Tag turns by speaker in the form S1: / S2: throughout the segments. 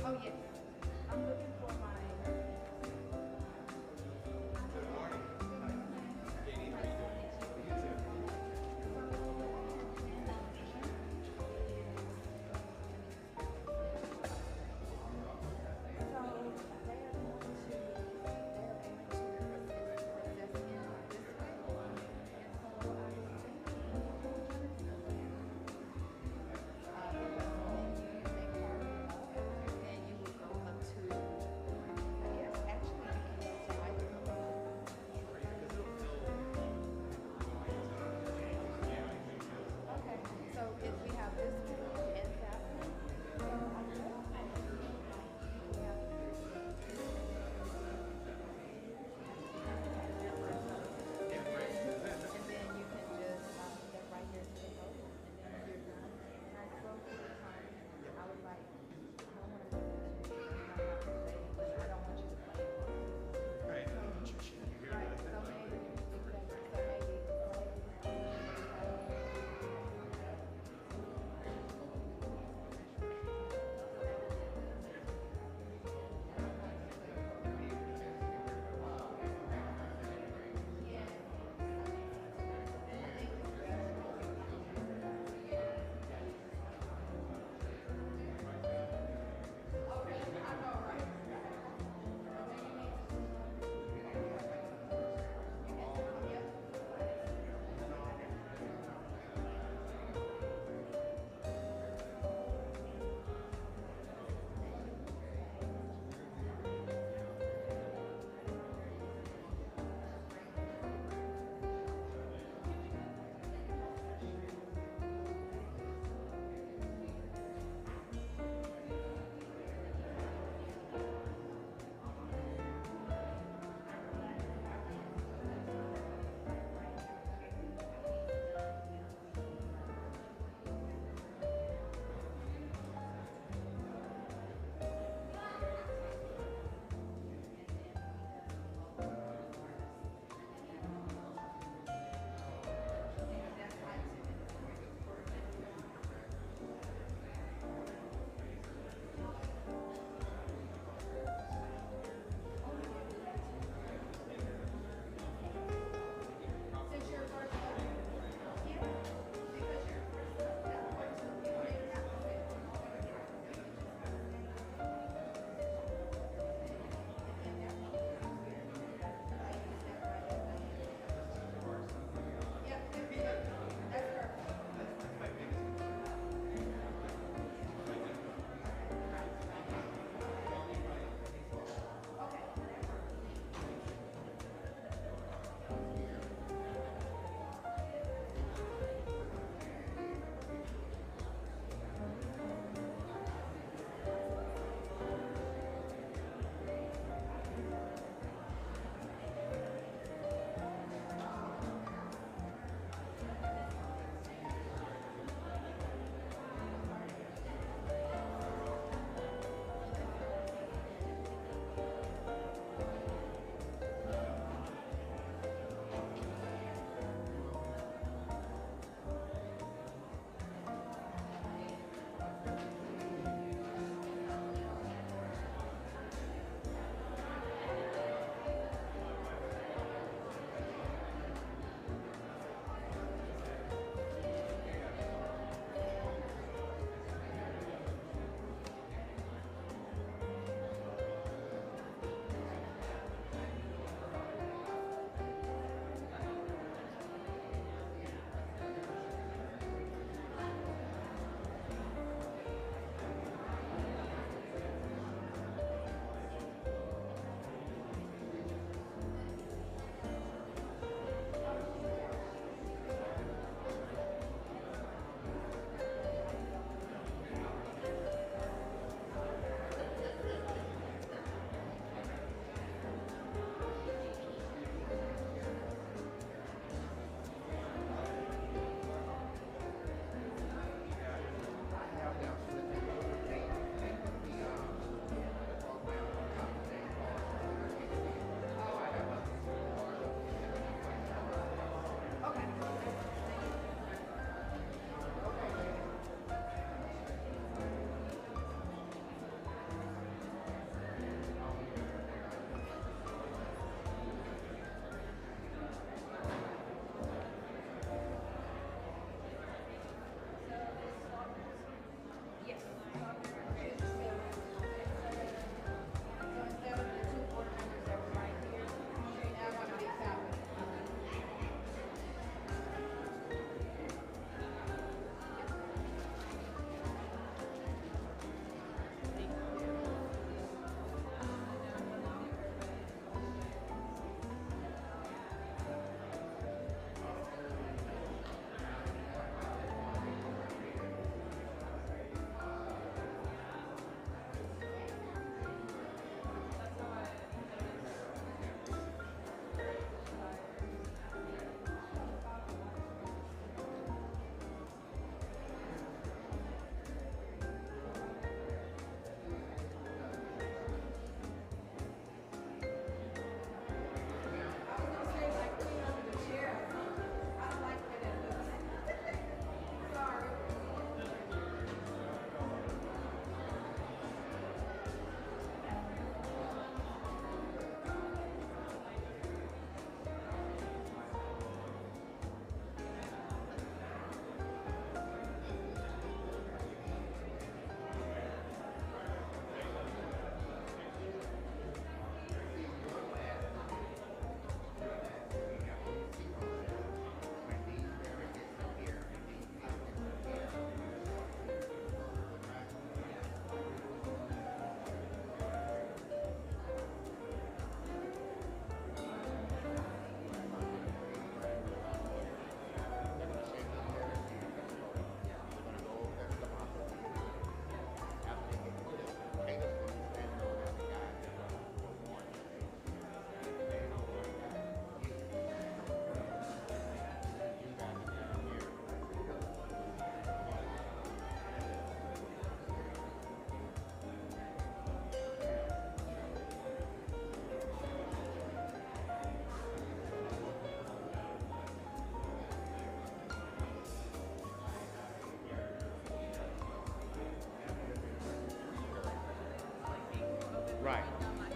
S1: Oh, yes. I'm looking for my.
S2: Good morning. Katie, how you doing? You too.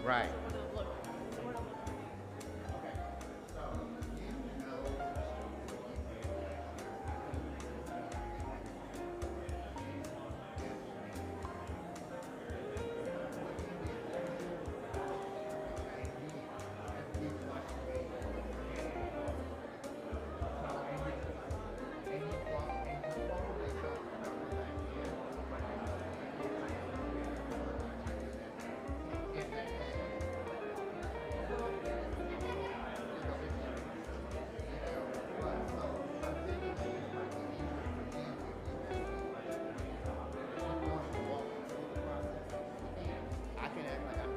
S3: Right.
S1: So when I'm looking.
S3: Okay. So you know what you did last year. I can act like I'm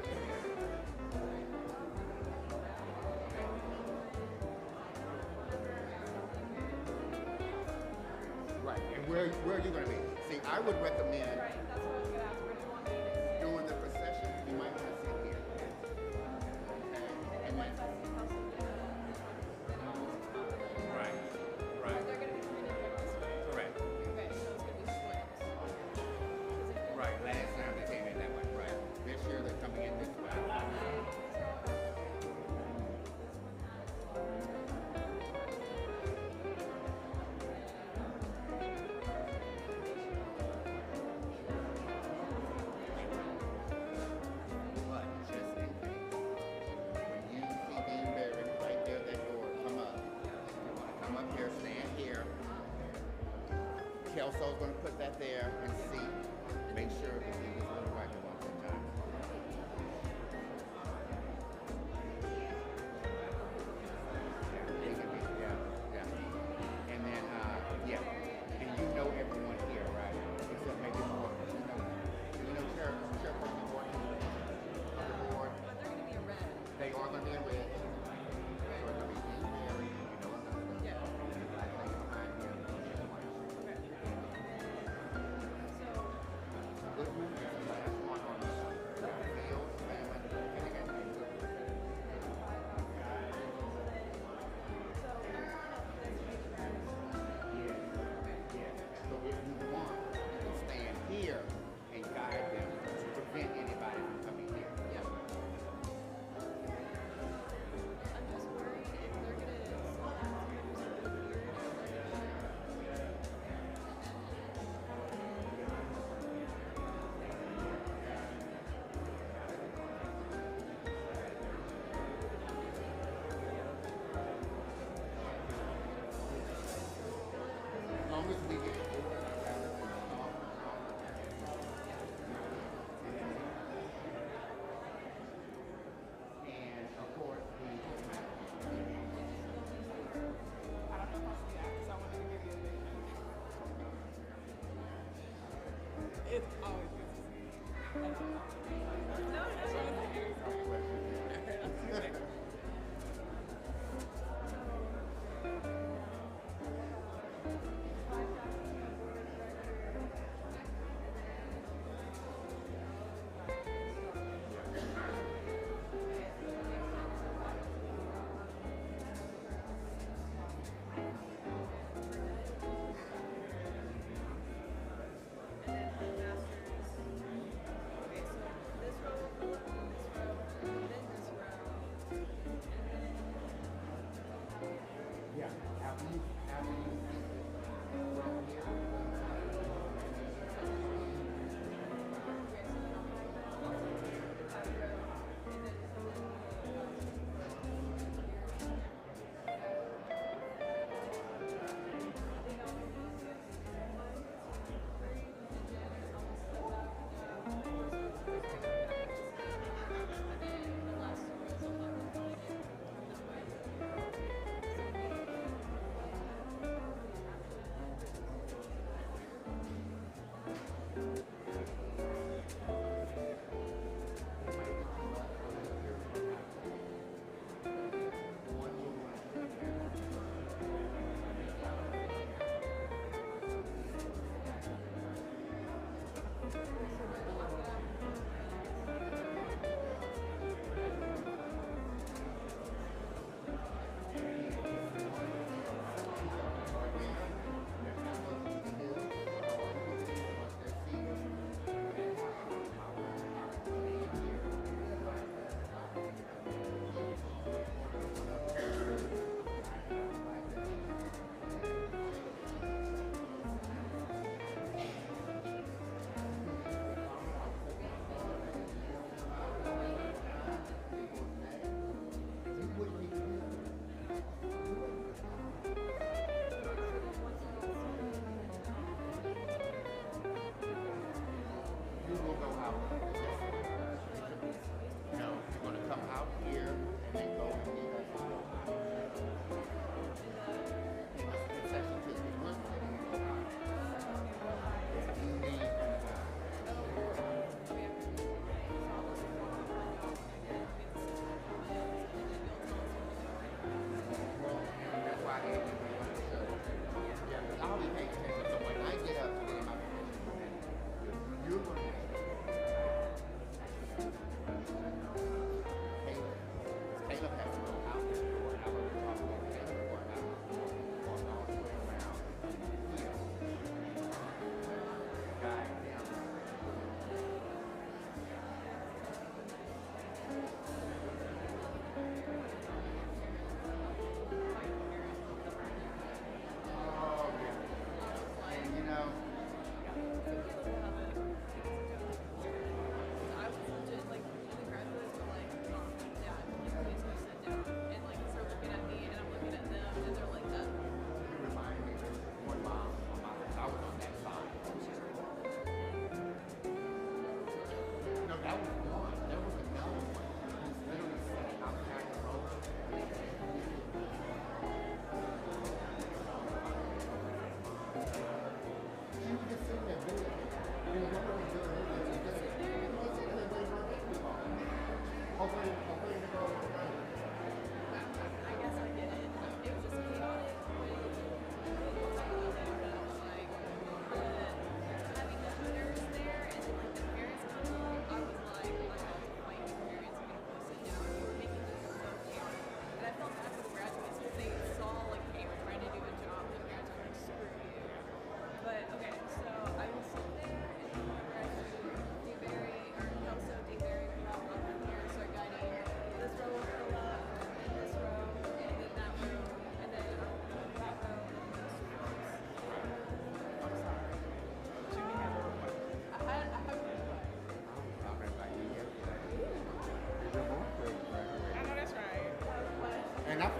S3: right. And where are you going to be? See, I would recommend
S1: Right, that's what I was gonna ask. Where do you want me to sit?
S3: doing the procession. You might want to sit here.
S1: And then once I see how some do that,
S3: Right. Right.
S1: they're gonna be coming in like this way.
S3: Correct.
S1: Okay, so it's gonna be squares. 'Cause if you're-
S3: Right. Last time they came in that way. Right. This year they're coming in this way. But just in case, when you see Deanberry right there, that door, come up. You want to come up here, stand here. Kelso's going to put that there and see. Make sure that he was on the right one time. Yeah. And then, yeah. And you know everyone here, right? Except maybe more. Chairperson board, of the board.
S1: But they're gonna be a red.
S3: They are going to be in red. So it's going to be Deanberry, you know it's going to be.
S1: Yeah.
S3: I think behind him.
S1: Okay. So,
S3: Goodman is the last one on the field. Finnegan, and Goodman. Yes. Yes. So if you want, you can stand here and guide them to prevent anybody from coming here.
S1: yeah. I'm just worried if they're gonna do something weird.
S3: As long as we get and of course we
S2: I don't know if I'll see that because I wanted to give you a vision. It's always good to see you. And I'm not
S1: No,
S3: yeah, after you from here.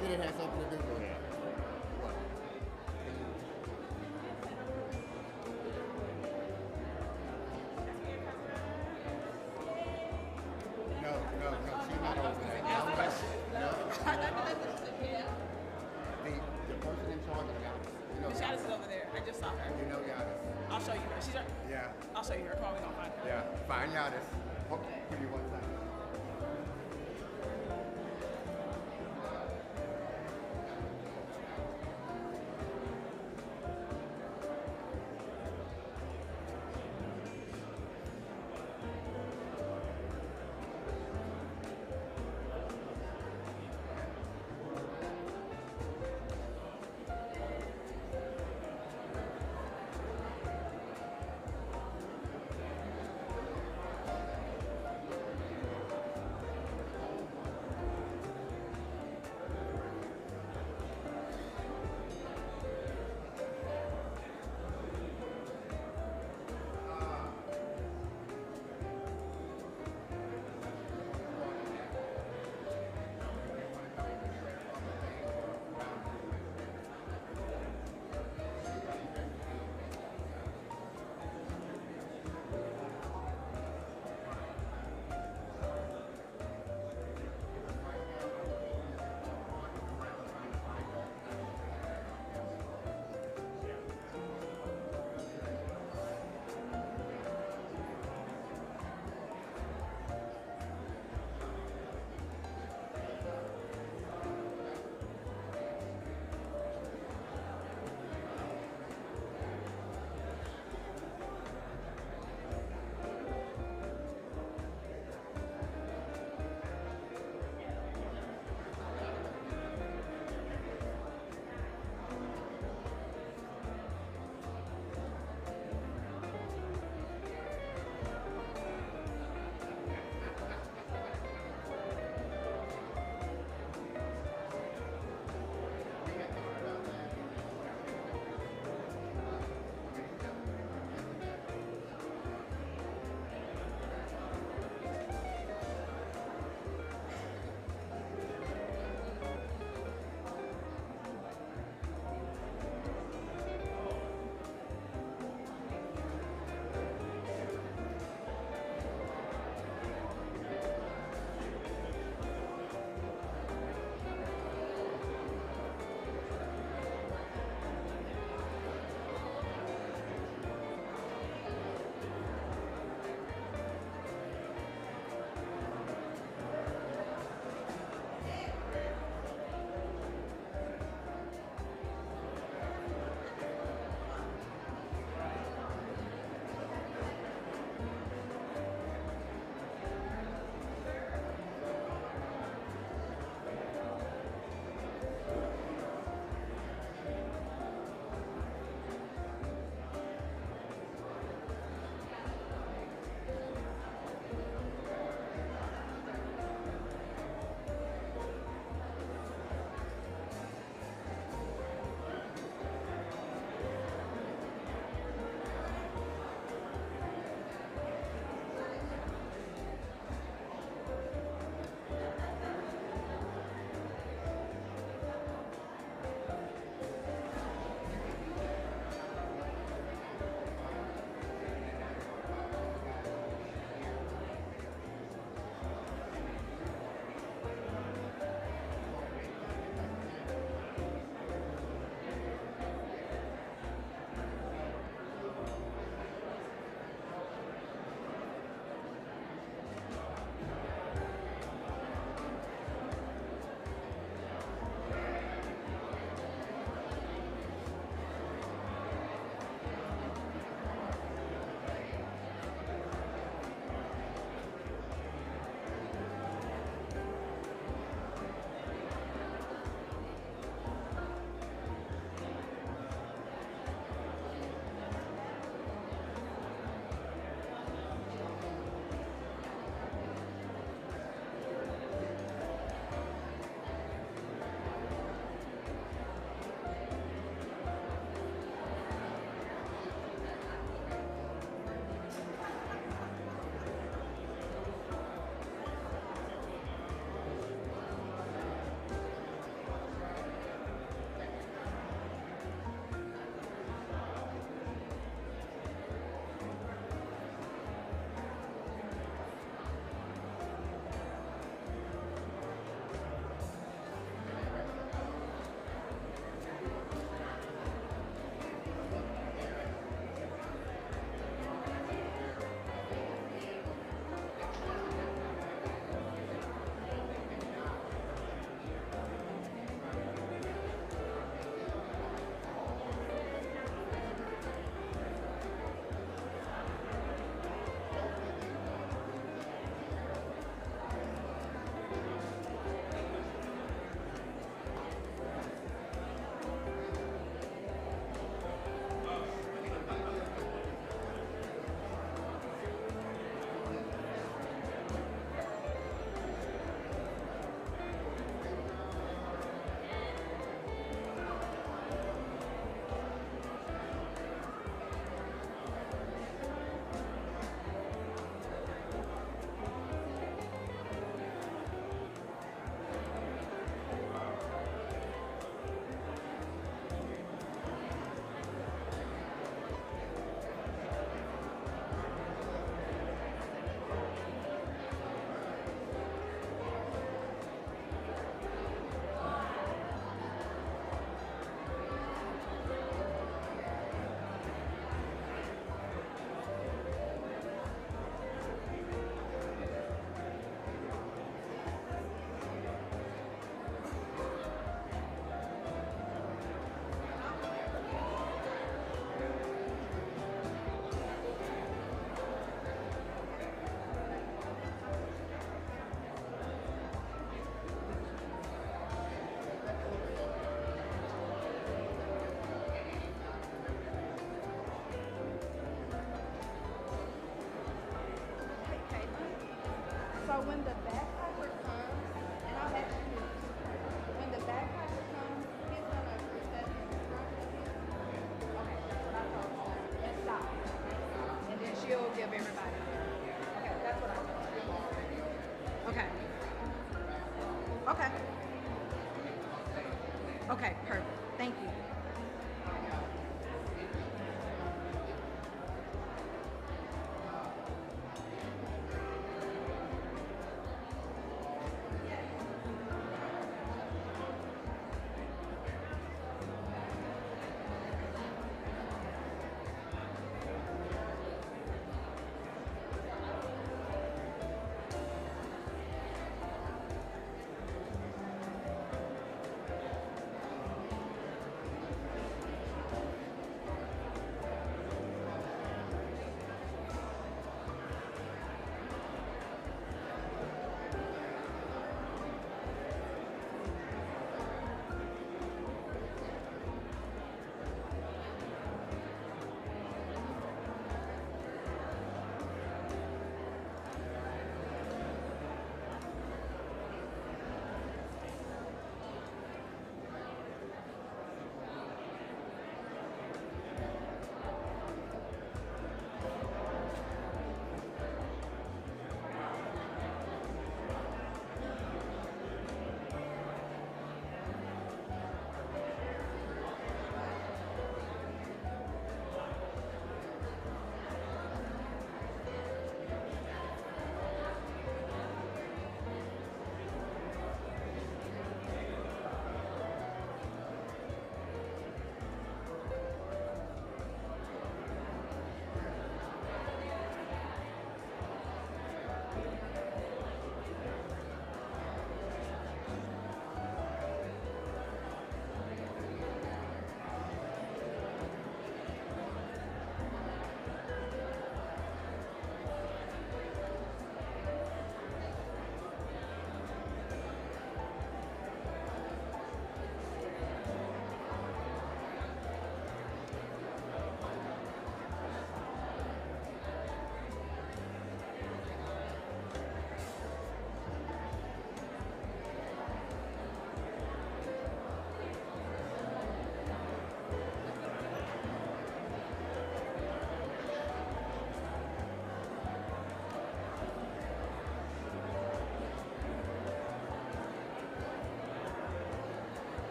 S3: figured it had something to do with it. What? No, she's not over there. No. The person in charge of the house. You know
S4: Miss Yaddis is over there. I just saw her.
S3: You know Giannis.
S4: I'll show you her. She's right.
S3: Yeah.
S4: I'll show you her. Come on, we gonna find her.
S3: Yeah. Find Giannis. Oh, give me 1 second.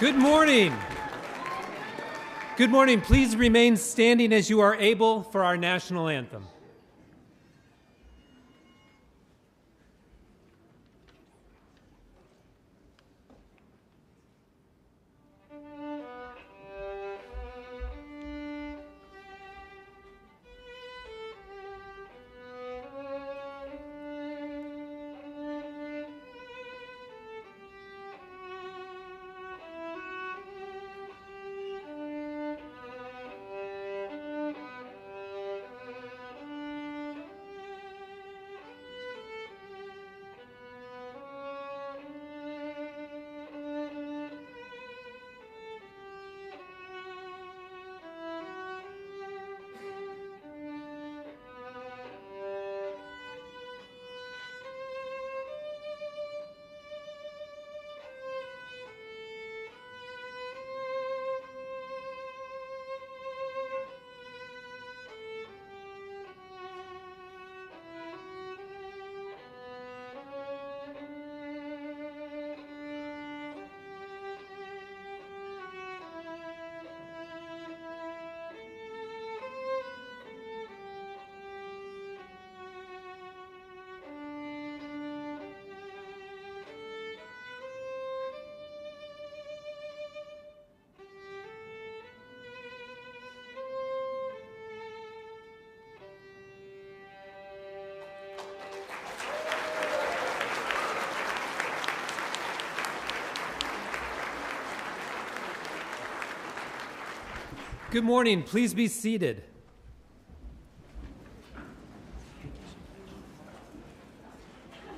S5: Good morning. Good morning. Please remain standing as you are able for our national anthem. Good morning. Please be seated.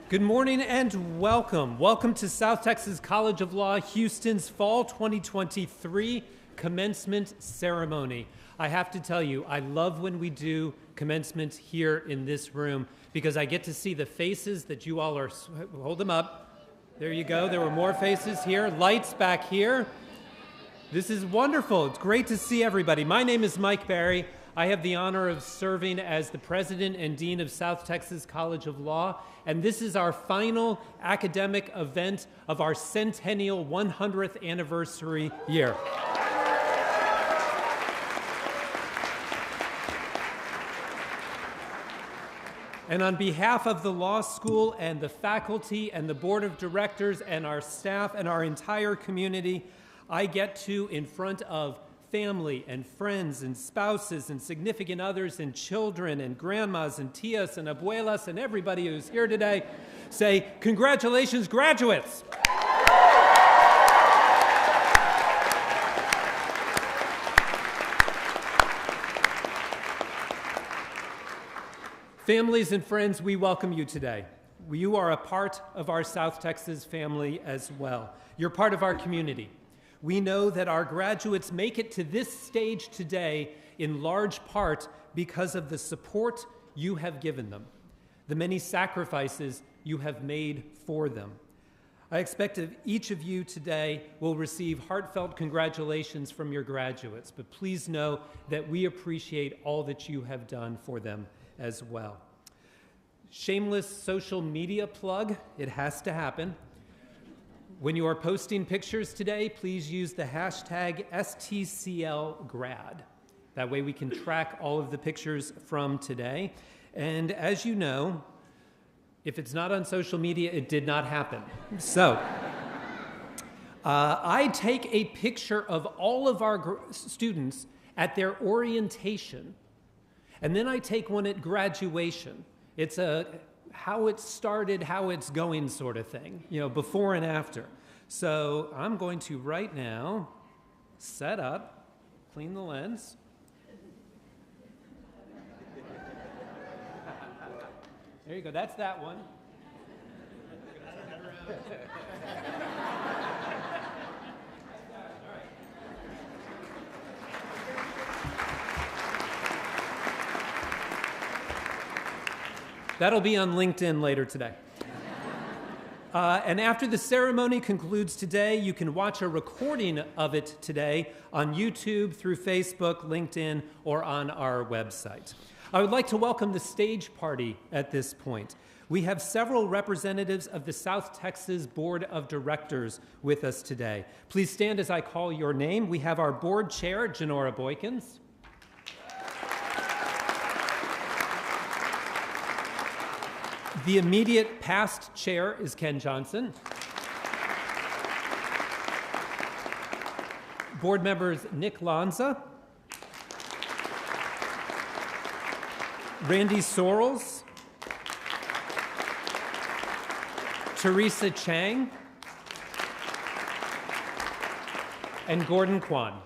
S5: Good morning and welcome. Welcome to South Texas College of Law Houston's Fall 2023 Commencement Ceremony. I have to tell you, I love when we do commencement here in this room because I get to see the faces that you all are, hold them up. There you go. There were more faces here. Lights back here. This is wonderful. It's great to see everybody. My name is Mike Barry. I have the honor of serving as the president and dean of South Texas College of Law, and this is our final academic event of our centennial 100th anniversary year. And on behalf of the law school and the faculty and the board of directors and our staff and our entire community, I get to, in front of family and friends and spouses and significant others and children and grandmas and tias and abuelas and everybody who's here today, say, congratulations, graduates. Families and friends, we welcome you today. You are a part of our South Texas family as well. You're part of our community. We know that our graduates make it to this stage today in large part because of the support you have given them, the many sacrifices you have made for them. I expect that each of you today will receive heartfelt congratulations from your graduates, but please know that we appreciate all that you have done for them as well. Shameless social media plug, it has to happen. When you are posting pictures today, please use the hashtag STCLgrad. That way we can track all of the pictures from today. And as you know, if it's not on social media, it did not happen. So I take a picture of all of our students at their orientation, and then I take one at graduation. It's a how it started, how it's going sort of thing, you know, before and after. So I'm going to right now set up, clean the lens. There you go, that's that one. That'll be on LinkedIn later today. And after the ceremony concludes today, you can watch a recording of it today on YouTube, through Facebook, LinkedIn, or on our website. I would like to welcome the stage party at this point. We have several representatives of the South Texas Board of Directors with us today. Please stand as I call your name. We have our board chair, Janora Boykins. The immediate past chair is Ken Johnson. Board members Nick Lanza, Randy Sorrells, Teresa Chang, and Gordon Kwan.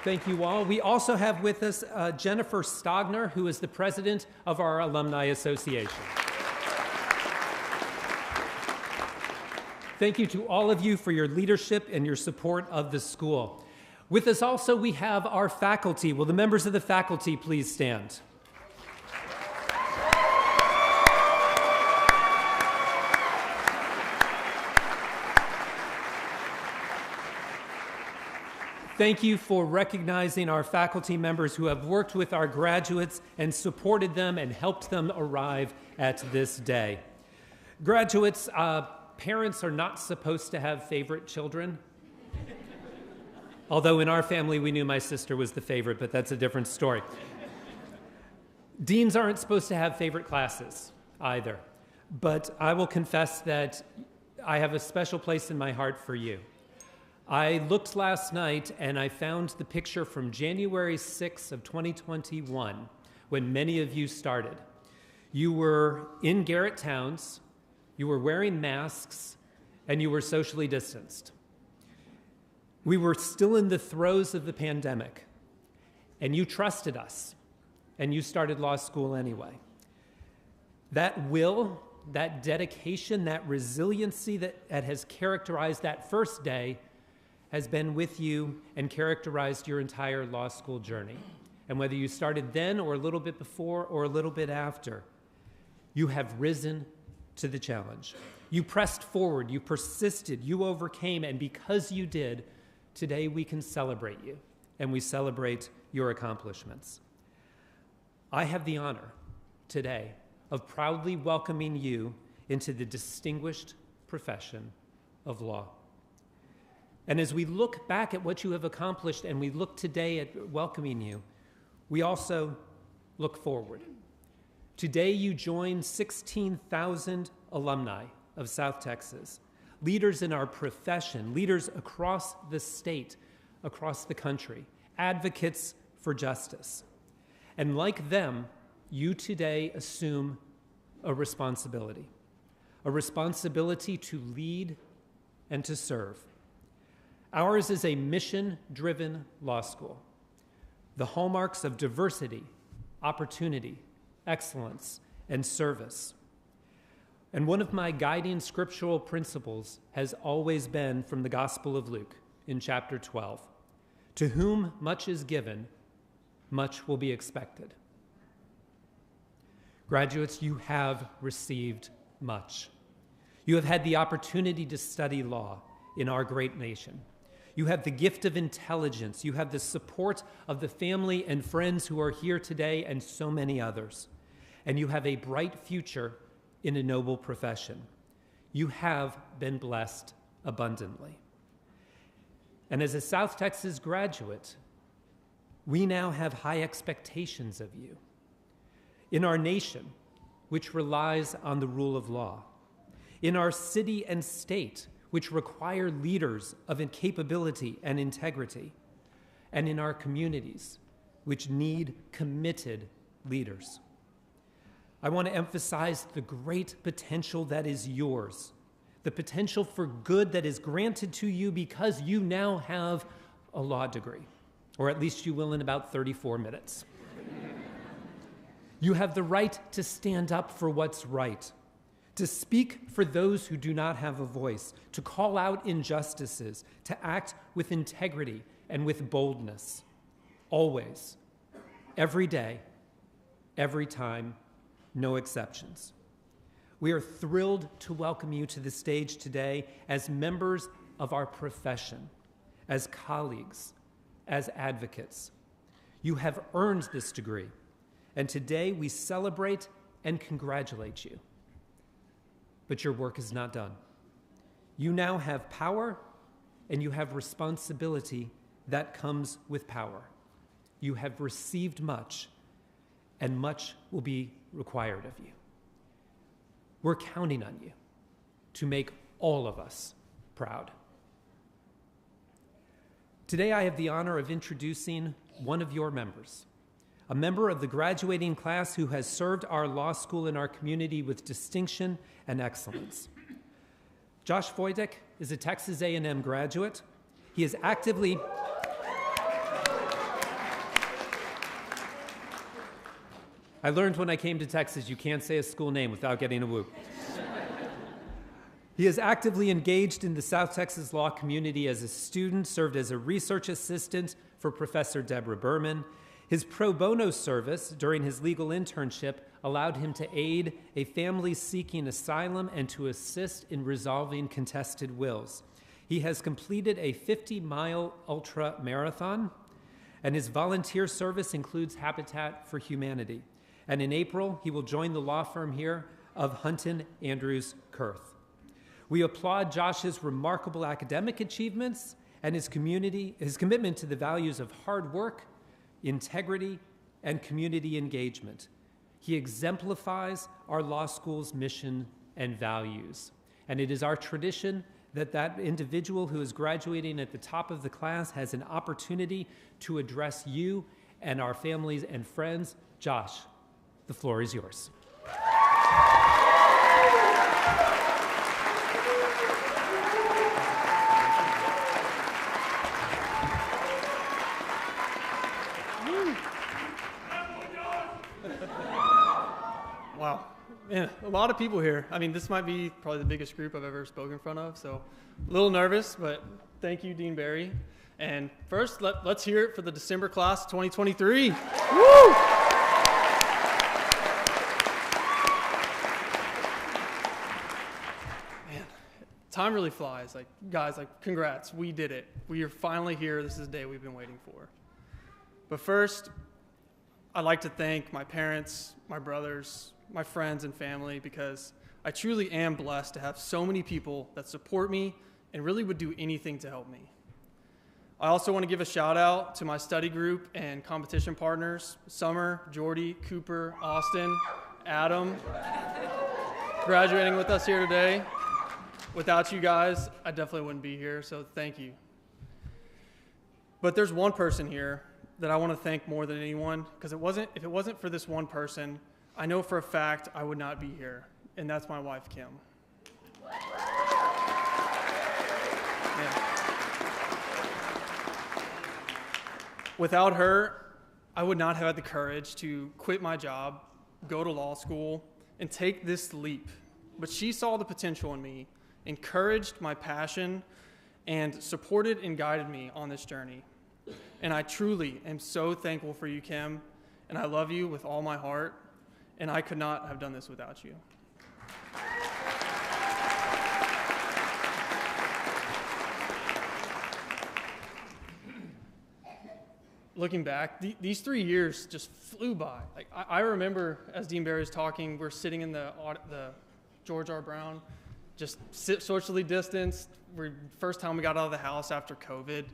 S5: Thank you all. We also have with us Jennifer Stogner, who is the president of our Alumni Association. Thank you to all of you for your leadership and your support of the school. With us also, we have our faculty. Will the members of the faculty please stand? Thank you for recognizing our faculty members who have worked with our graduates and supported them and helped them arrive at this day. Graduates, parents are not supposed to have favorite children. Although in our family, we knew my sister was the favorite, but that's a different story. Deans aren't supposed to have favorite classes either. But I will confess that I have a special place in my heart for you. I looked last night and I found the picture from January 6th of 2021, when many of you started. You were in Garrett Towns, you were wearing masks, and you were socially distanced. We were still in the throes of the pandemic, and you trusted us, and you started law school anyway. That will, that dedication, that resiliency that has characterized that first day has been with you and characterized your entire law school journey. And whether you started then or a little bit before or a little bit after, you have risen to the challenge. You pressed forward, you persisted, you overcame, and because you did, today we can celebrate you, and we celebrate your accomplishments. I have the honor today of proudly welcoming you into the distinguished profession of law. And as we look back at what you have accomplished and we look today at welcoming you, we also look forward. Today you join 16,000 alumni of South Texas, leaders in our profession, leaders across the state, across the country, advocates for justice. And like them, you today assume a responsibility to lead and to serve. Ours is a mission-driven law school. The hallmarks of diversity, opportunity, excellence, and service. And one of my guiding scriptural principles has always been from the Gospel of Luke in chapter 12. To whom much is given, much will be expected. Graduates, you have received much. You have had the opportunity to study law in our great nation. You have the gift of intelligence. You have the support of the family and friends who are here today and so many others. And you have a bright future in a noble profession. You have been blessed abundantly. And as a South Texas graduate, we now have high expectations of you. In our nation, which relies on the rule of law, in our city and state, which require leaders of capability and integrity, and in our communities, which need committed leaders. I want to emphasize the great potential that is yours, the potential for good that is granted to you because you now have a law degree, or at least you will in about 34 minutes. You have the right to stand up for what's right, to speak for those who do not have a voice, to call out injustices, to act with integrity and with boldness, always, every day, every time, no exceptions. We are thrilled to welcome you to the stage today as members of our profession, as colleagues, as advocates. You have earned this degree, and today we celebrate and congratulate you. But your work is not done. You now have power, and you have responsibility that comes with power. You have received much, and much will be required of you. We're counting on you to make all of us proud. Today, I have the honor of introducing one of your members, a member of the graduating class who has served our law school and our community with distinction and excellence. Josh Voitek is a Texas A&M graduate. He is actively I learned when I came to Texas, you can't say a school name without getting a whoop. He is actively engaged in the South Texas law community as a student, served as a research assistant for Professor Deborah Berman. His pro bono service during his legal internship allowed him to aid a family seeking asylum and to assist in resolving contested wills. He has completed a 50-mile ultra marathon, and his volunteer service includes Habitat for Humanity. And in April, he will join the law firm here of Hunton Andrews Kurth. We applaud Josh's remarkable academic achievements and his commitment to the values of hard work, integrity, and community engagement. He exemplifies our law school's mission and values. And it is our tradition that that individual who is graduating at the top of the class has an opportunity to address you and our families and friends. Josh, the floor is yours.
S6: Wow, man, a lot of people here. I mean, this might be probably the biggest group I've ever spoken in front of, so a little nervous, but thank you, Dean Barry. And first, let's hear it for the December class of 2023. Woo! Time really flies. Like, guys, congrats. We did it. We are finally here. This is the day we've been waiting for. But first, I'd like to thank my parents, my brothers, my friends and family, because I truly am blessed to have so many people that support me and really would do anything to help me. I also want to give a shout out to my study group and competition partners, Summer, Jordy, Cooper, Austin, Adam, graduating with us here today. Without you guys, I definitely wouldn't be here, so thank you. But there's one person here that I want to thank more than anyone, because if it wasn't for this one person, I know for a fact I would not be here, and that's my wife, Kim. Yeah. Without her, I would not have had the courage to quit my job, go to law school, and take this leap. But she saw the potential in me, encouraged my passion, and supported and guided me on this journey. And I truly am so thankful for you, Kim, and I love you with all my heart, and I could not have done this without you. Looking back, these 3 years just flew by. Like I remember, as Dean Barry was talking, we're sitting in the George R. Brown, just socially distanced. First time we got out of the house after COVID,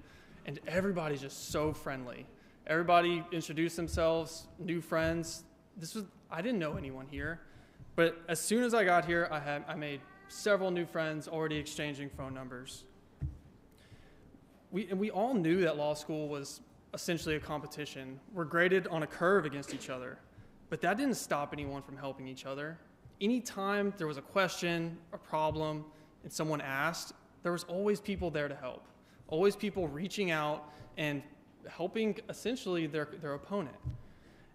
S6: and everybody's just so friendly. Everybody introduced themselves, new friends. I didn't know anyone here, but as soon as I got here, I made several new friends, already exchanging phone numbers. We all knew that law school was essentially a competition. We're graded on a curve against each other, but that didn't stop anyone from helping each other. Anytime there was a question, a problem, and someone asked, there was always people there to help. Always people reaching out and helping essentially their opponent.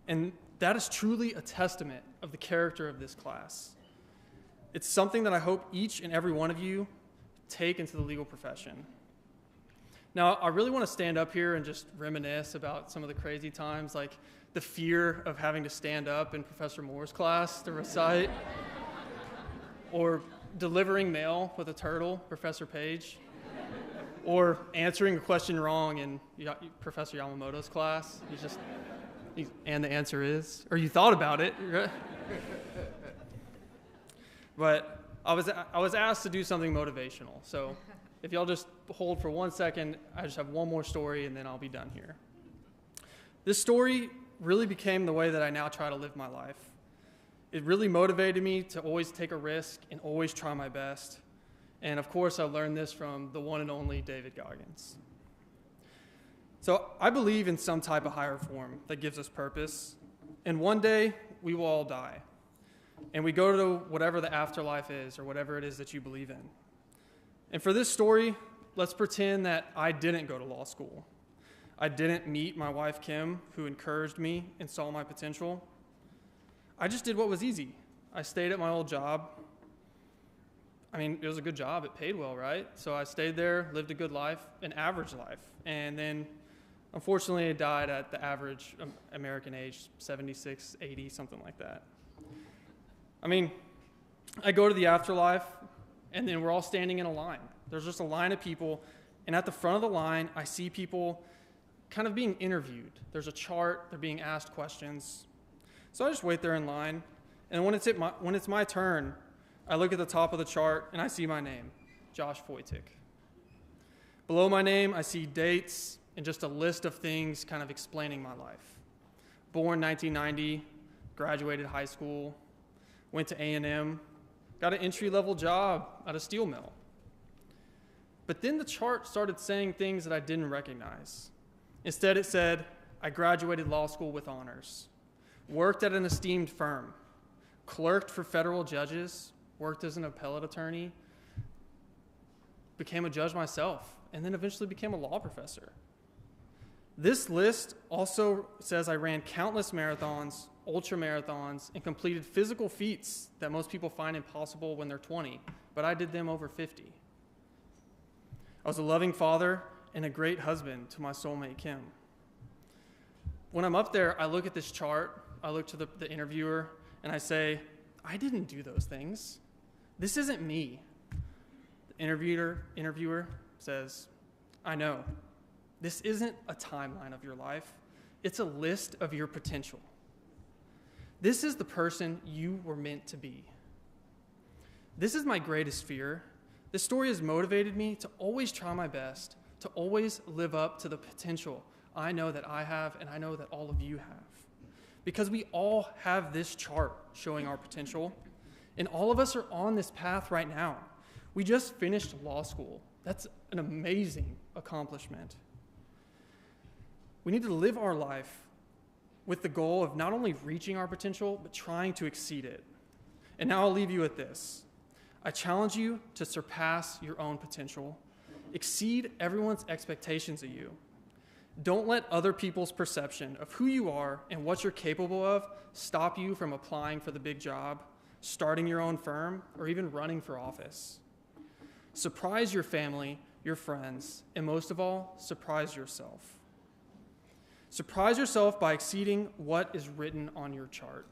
S6: And that is truly a testament of the character of this class. It's something that I hope each and every one of you take into the legal profession. Now, I really want to stand up here and just reminisce about some of the crazy times, like the fear of having to stand up in Professor Moore's class to recite, or delivering mail with a turtle, Professor Page. or answering a question wrong in Professor Yamamoto's class. And the answer is, or you thought about it. Right? But I was asked to do something motivational. So if y'all just hold for 1 second, I just have one more story and then I'll be done here. This story really became the way that I now try to live my life. It really motivated me to always take a risk and always try my best. And of course, I learned this from the one and only David Goggins. So I believe in some type of higher form that gives us purpose. And one day, we will all die. And we go to whatever the afterlife is or whatever it is that you believe in. And for this story, let's pretend that I didn't go to law school. I didn't meet my wife, Kim, who encouraged me and saw my potential. I just did what was easy. I stayed at my old job. I mean, it was a good job. It paid well, right? So I stayed there, lived a good life, an average life. And then, unfortunately, I died at the average American age, 76, 80, something like that. I mean, I go to the afterlife, and then we're all standing in a line. There's just a line of people, and at the front of the line, I see people kind of being interviewed. There's a chart. They're being asked questions. So I just wait there in line, and when it's my turn, I look at the top of the chart, and I see my name, Josh Foytik. Below my name, I see dates and just a list of things kind of explaining my life. Born 1990, graduated high school, went to A&M, got an entry-level job at a steel mill. But then the chart started saying things that I didn't recognize. Instead, it said, I graduated law school with honors, worked at an esteemed firm, clerked for federal judges, worked as an appellate attorney, became a judge myself, and then eventually became a law professor. This list also says I ran countless marathons, ultra marathons, and completed physical feats that most people find impossible when they're 20, but I did them over 50. I was a loving father and a great husband to my soulmate, Kim. When I'm up there, I look at this chart, I look to the interviewer, and I say, I didn't do those things. This isn't me. The interviewer says, I know. This isn't a timeline of your life. It's a list of your potential. This is the person you were meant to be. This is my greatest fear. This story has motivated me to always try my best, to always live up to the potential I know that I have and I know that all of you have. Because we all have this chart showing our potential, and all of us are on this path right now. We just finished law school. That's an amazing accomplishment. We need to live our life with the goal of not only reaching our potential, but trying to exceed it. And now I'll leave you with this. I challenge you to surpass your own potential, exceed everyone's expectations of you. Don't let other people's perception of who you are and what you're capable of stop you from applying for the big job, starting your own firm, or even running for office. Surprise your family, your friends, and most of all, surprise yourself. Surprise yourself by exceeding what is written on your chart.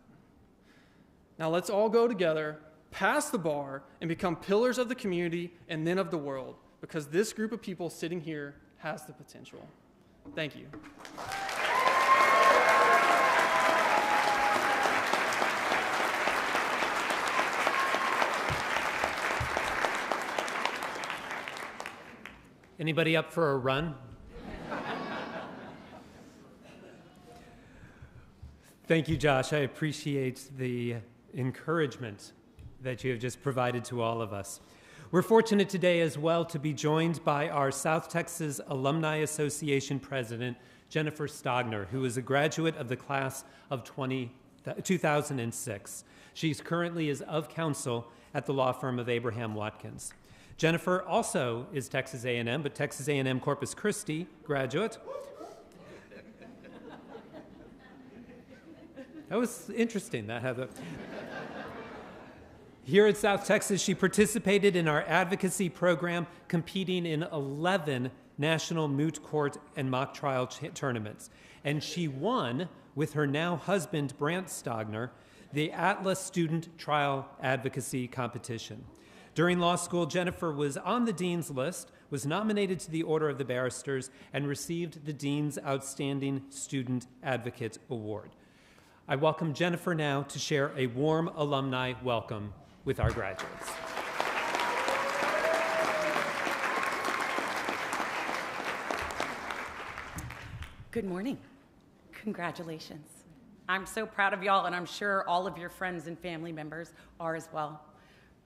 S6: Now let's all go together, pass the bar, and become pillars of the community and then of the world, because this group of people sitting here has the potential. Thank you.
S5: Anybody up for a run? Thank you, Josh. I appreciate the encouragement that you have just provided to all of us. We're fortunate today as well to be joined by our South Texas Alumni Association President, Jennifer Stogner, who is a graduate of the class of 2006. She's currently is of counsel at the law firm of Abraham Watkins. Jennifer also is Texas A&M, but Texas A&M Corpus Christi graduate. That was interesting. That had a... Here at South Texas, she participated in our advocacy program, competing in 11 national moot court and mock trial tournaments. And she won, with her now husband, Brant Stogner, the Atlas Student Trial Advocacy Competition. During law school, Jennifer was on the dean's list, was nominated to the Order of the Barristers, and received the Dean's Outstanding Student Advocate Award. I welcome Jennifer now to share a warm alumni welcome with our graduates.
S7: Good morning. Congratulations. I'm so proud of y'all, and I'm sure all of your friends and family members are as well.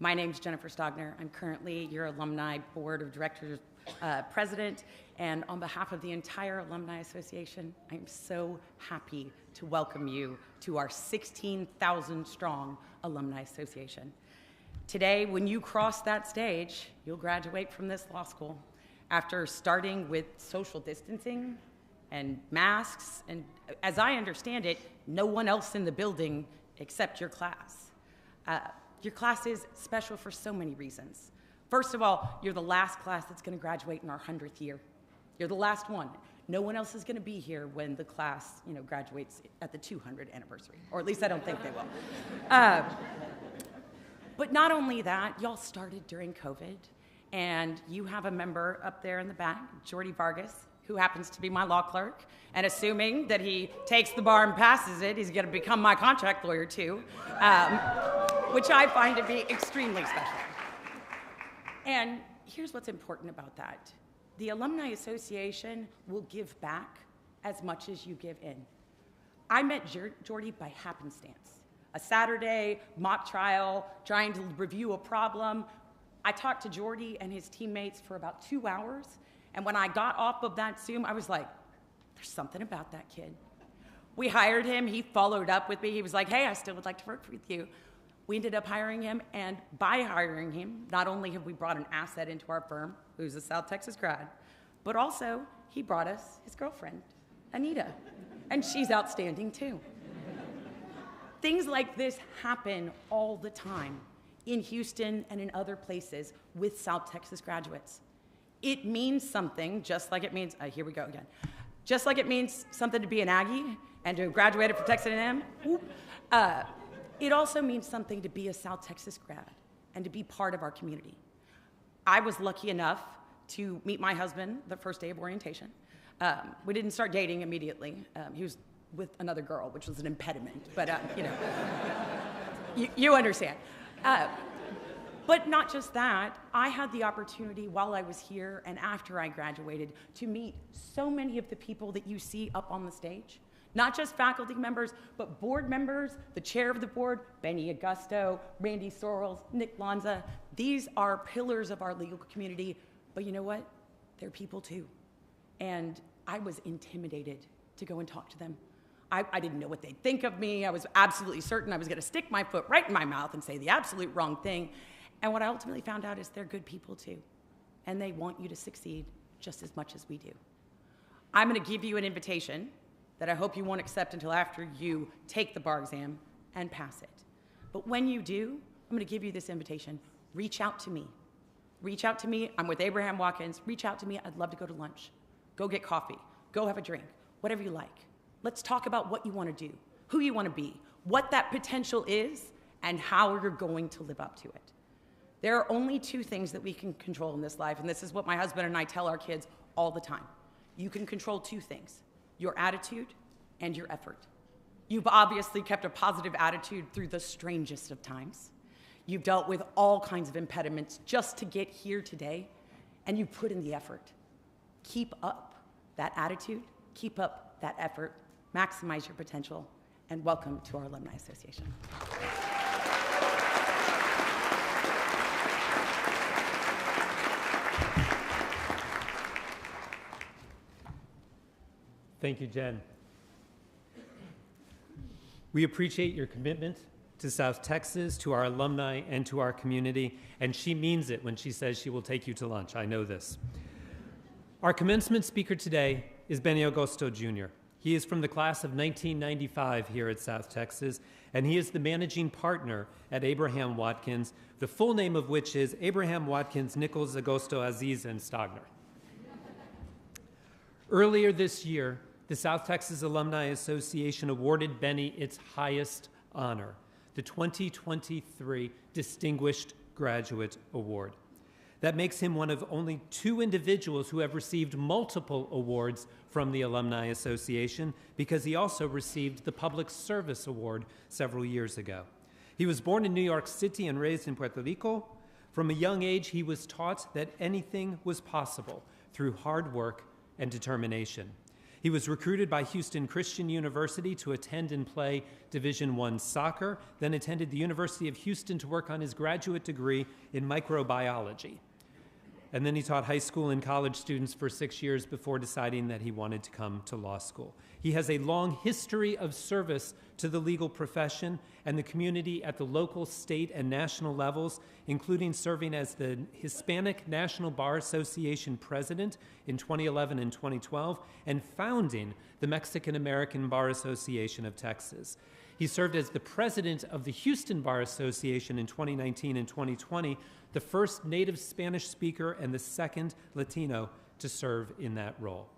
S7: My name's Jennifer Stogner. I'm currently your Alumni Board of Directors President, and on behalf of the entire Alumni Association, I'm so happy to welcome you to our 16,000 strong Alumni Association. Today, when you cross that stage, you'll graduate from this law school after starting with social distancing and masks, and as I understand it, no one else in the building except your class. Your class is special for so many reasons. First of all, you're the last class that's going to graduate in our 100th year. You're the last one. No one else is going to be here when the class, graduates at the 200th anniversary, or at least I don't think they will. But not only that, y'all started during COVID, and you have a member up there in the back, Jordy Vargas, who happens to be my law clerk, and assuming that he takes the bar and passes it, he's going to become my contract lawyer too, which I find to be extremely special. And here's what's important about that. The Alumni Association will give back as much as you give in. I met Jordy by happenstance. A Saturday mock trial, trying to review a problem. I talked to Jordy and his teammates for about 2 hours, and when I got off of that Zoom, I was like, there's something about that kid. We hired him. He followed up with me. He was like, hey, I still would like to work with you. We ended up hiring him, and by hiring him, not only have we brought an asset into our firm, who's a South Texas grad, but also he brought us his girlfriend, Anita, and she's outstanding too. Things like this happen all the time in Houston and in other places with South Texas graduates. It means something, just like it means, here we go again. Just like it means something to be an Aggie and to have graduated from Texas A&M, it also means something to be a South Texas grad and to be part of our community. I was lucky enough to meet my husband the first day of orientation. We didn't start dating immediately. He was with another girl, which was an impediment, but you understand. But not just that, I had the opportunity while I was here and after I graduated to meet so many of the people that you see up on the stage. Not just faculty members, but board members, the chair of the board, Benny Augusto, Randy Sorrells, Nick Lanza. These are pillars of our legal community, but you know what? They're people too. And I was intimidated to go and talk to them. I didn't know what they'd think of me. I was absolutely certain I was gonna stick my foot right in my mouth and say the absolute wrong thing. And what I ultimately found out is they're good people too. And they want you to succeed just as much as we do. I'm gonna give you an invitation that I hope you won't accept until after you take the bar exam and pass it. But when you do, I'm gonna give you this invitation. Reach out to me. Reach out to me. I'm with Abraham Watkins. Reach out to me. I'd love to go to lunch. Go get coffee. Go have a drink. Whatever you like. Let's talk about what you wanna do, who you wanna be, what that potential is, and how you're going to live up to it. There are only two things that we can control in this life, and this is what my husband and I tell our kids all the time. You can control two things, your attitude and your effort. You've obviously kept a positive attitude through the strangest of times. You've dealt with all kinds of impediments just to get here today, and you put in the effort. Keep up that attitude, keep up that effort, maximize your potential, and welcome to our Alumni Association.
S5: Thank you, Jen. We appreciate your commitment to South Texas, to our alumni, and to our community, and she means it when she says she will take you to lunch. I know this. Our commencement speaker today is Benny Augusto Jr. He is from the class of 1995 here at South Texas, and he is the managing partner at Abraham Watkins, the full name of which is Abraham Watkins, Nichols, Augusto, Aziz, and Stogner. Earlier this year, the South Texas Alumni Association awarded Benny its highest honor, the 2023 Distinguished Graduate Award. That makes him one of only 2 individuals who have received multiple awards from the Alumni Association, because he also received the Public Service Award several years ago. He was born in New York City and raised in Puerto Rico. From a young age, he was taught that anything was possible through hard work and determination. He was recruited by Houston Christian University to attend and play Division I soccer, then attended the University of Houston to work on his graduate degree in microbiology. And then he taught high school and college students for 6 years before deciding that he wanted to come to law school. He has a long history of service to the legal profession and the community at the local, state, and national levels, including serving as the Hispanic National Bar Association president in 2011 and 2012, and founding the Mexican American Bar Association of Texas. He served as the president of the Houston Bar Association in 2019 and 2020, the first native Spanish speaker and the second Latino to serve in that role.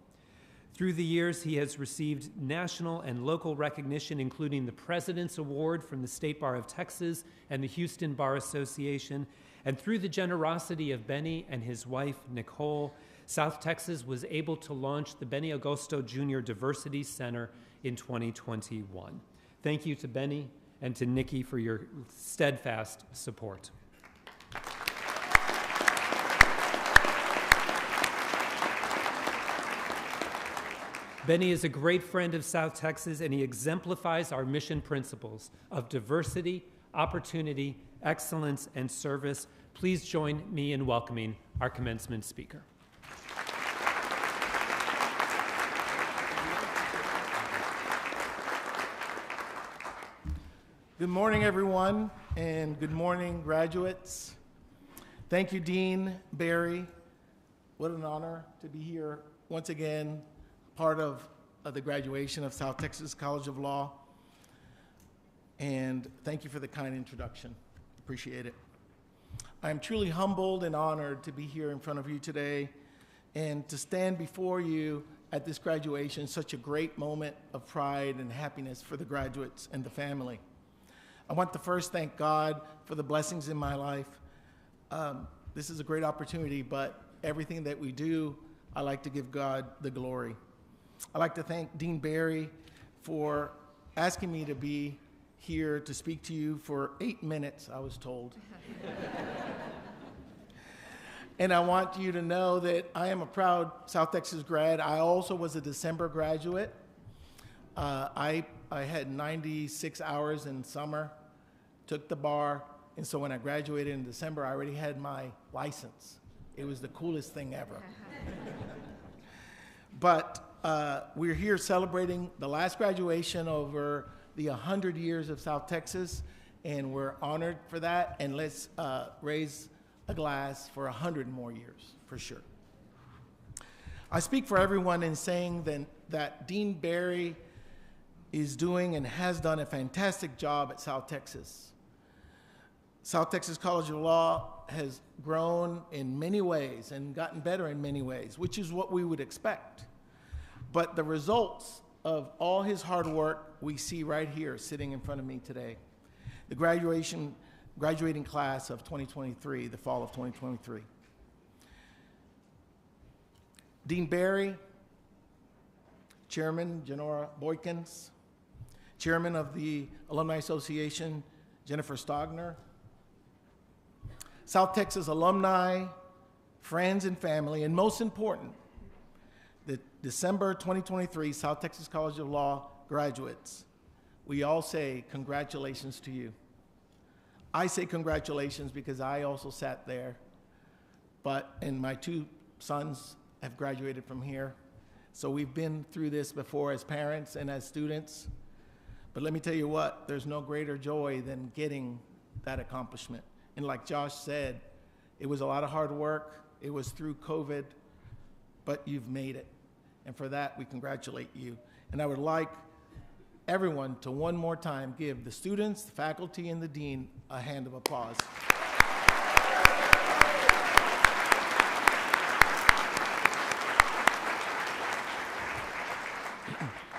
S5: Through the years, he has received national and local recognition, including the President's Award from the State Bar of Texas and the Houston Bar Association. And through the generosity of Benny and his wife, Nicole, South Texas was able to launch the Benny Agosto Jr. Diversity Center in 2021. Thank you to Benny and to Nikki for your steadfast support. Benny is a great friend of South Texas, and he exemplifies our mission principles of diversity, opportunity, excellence, and service. Please join me in welcoming our commencement speaker.
S8: Good morning, everyone, and good morning, graduates. Thank you, Dean Barry. What an honor to be here once again, part of the graduation of South Texas College of Law. And thank you for the kind introduction. Appreciate it. I am truly humbled and honored to be here in front of you today and to stand before you at this graduation, such a great moment of pride and happiness for the graduates and the family. I want to first thank God for the blessings in my life. This is a great opportunity, but everything that we do, I like to give God the glory. I'd like to thank Dean Barry for asking me to be here to speak to you for 8 minutes, I was told. And I want you to know that I am a proud South Texas grad. I also was a December graduate. I had 96 hours in summer, took the bar, and so when I graduated in December, I already had my license. It was the coolest thing ever. But we're here celebrating the last graduation over the 100 years of South Texas, and we're honored for that, and let's raise a glass for 100 more years, for sure. I speak for everyone in saying that Dean Barry is doing and has done a fantastic job at South Texas. South Texas College of Law has grown in many ways and gotten better in many ways, which is what we would expect. But the results of all his hard work we see right here sitting in front of me today. The graduating class of 2023, the fall of 2023. Dean Barry, Chairman Jenora Boykins, Chairman of the Alumni Association, Jennifer Stogner, South Texas alumni, friends and family, and most important, the December 2023 South Texas College of Law graduates. We all say congratulations to you. I say congratulations because I also sat there, and my 2 sons have graduated from here. So we've been through this before as parents and as students. But let me tell you what, there's no greater joy than getting that accomplishment. And like Josh said, it was a lot of hard work. It was through COVID, but you've made it. And for that, we congratulate you. And I would like everyone to one more time give the students, the faculty, and the dean a hand of applause.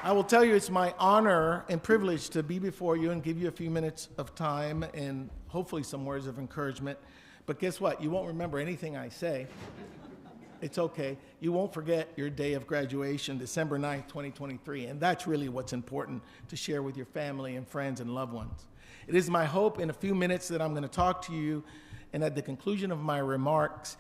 S8: I will tell you it's my honor and privilege to be before you and give you a few minutes of time and hopefully some words of encouragement. But guess what? You won't remember anything I say. It's okay. You won't forget your day of graduation, December 9th, 2023. And that's really what's important to share with your family and friends and loved ones. It is my hope in a few minutes that I'm going to talk to you, and at the conclusion of my remarks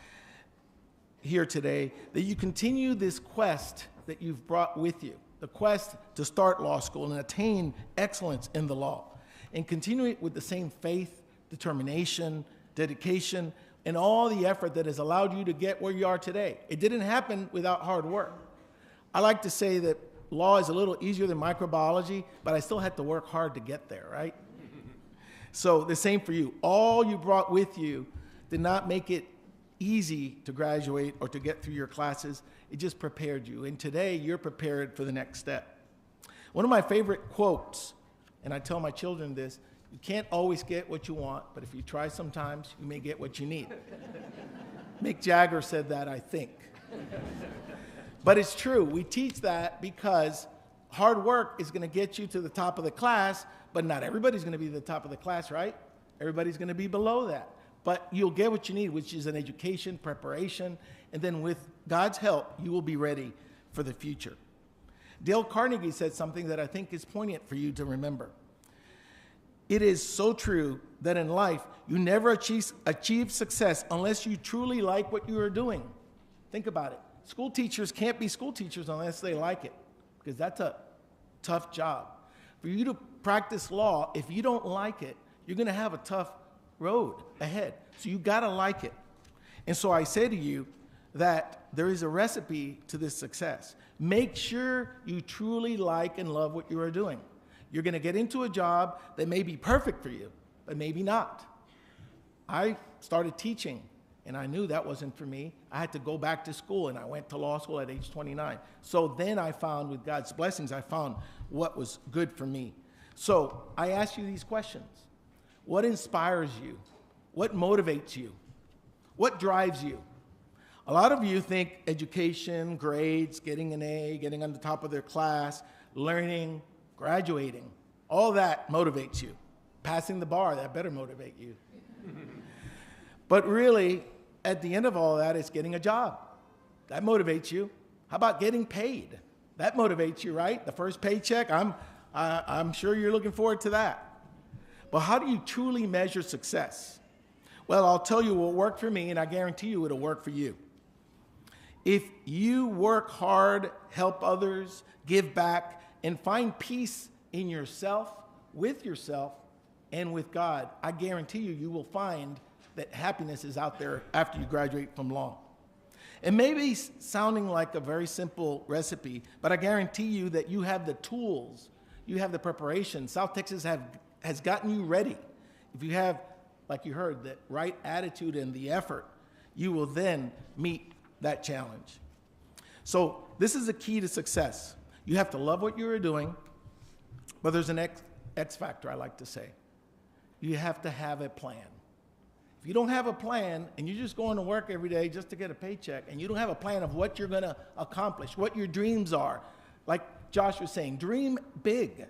S8: here today, that you continue this quest that you've brought with you, the quest to start law school and attain excellence in the law, and continue it with the same faith, determination, dedication, and all the effort that has allowed you to get where you are today. It didn't happen without hard work. I like to say that law is a little easier than microbiology, but I still had to work hard to get there, right? So the same for you. All you brought with you did not make it easy to graduate or to get through your classes. It just prepared you. And today, you're prepared for the next step. One of my favorite quotes, and I tell my children this, you can't always get what you want, but if you try sometimes, you may get what you need. Mick Jagger said that, I think. But it's true. We teach that because hard work is going to get you to the top of the class, but not everybody's going to be the top of the class, right? Everybody's going to be below that. But you'll get what you need, which is an education, preparation, and then with God's help, you will be ready for the future. Dale Carnegie said something that I think is poignant for you to remember. It is so true that in life, you never achieve success unless you truly like what you are doing. Think about it. School teachers can't be school teachers unless they like it, because that's a tough job. For you to practice law, if you don't like it, you're going to have a tough road ahead. So you got to like it. And so I say to you that there is a recipe to this success. Make sure you truly like and love what you are doing. You're going to get into a job that may be perfect for you, but maybe not. I started teaching, and I knew that wasn't for me. I had to go back to school, and I went to law school at age 29. So then I found, with God's blessings, I found what was good for me. So I ask you these questions. What inspires you? What motivates you? What drives you? A lot of you think education, grades, getting an A, getting on the top of their class, learning, graduating, all that motivates you. Passing the bar, that better motivate you. But really, at the end of all that, it's getting a job. That motivates you. How about getting paid? That motivates you, right? The first paycheck, I'm sure you're looking forward to that. But how do you truly measure success? Well, I'll tell you what worked for me, and I guarantee you it'll work for you. If you work hard, help others, give back, and find peace in yourself, and with God, I guarantee you, you will find that happiness is out there after you graduate from law. It may be sounding like a very simple recipe, but I guarantee you that you have the tools, you have the preparation. South Texas has gotten you ready. If you have, like you heard, the right attitude and the effort, you will then meet that challenge. So this is the key to success. You have to love what you're doing, but there's an X factor, I like to say. You have to have a plan. If you don't have a plan and you're just going to work every day just to get a paycheck, and you don't have a plan of what you're going to accomplish, what your dreams are, like Josh was saying, dream big.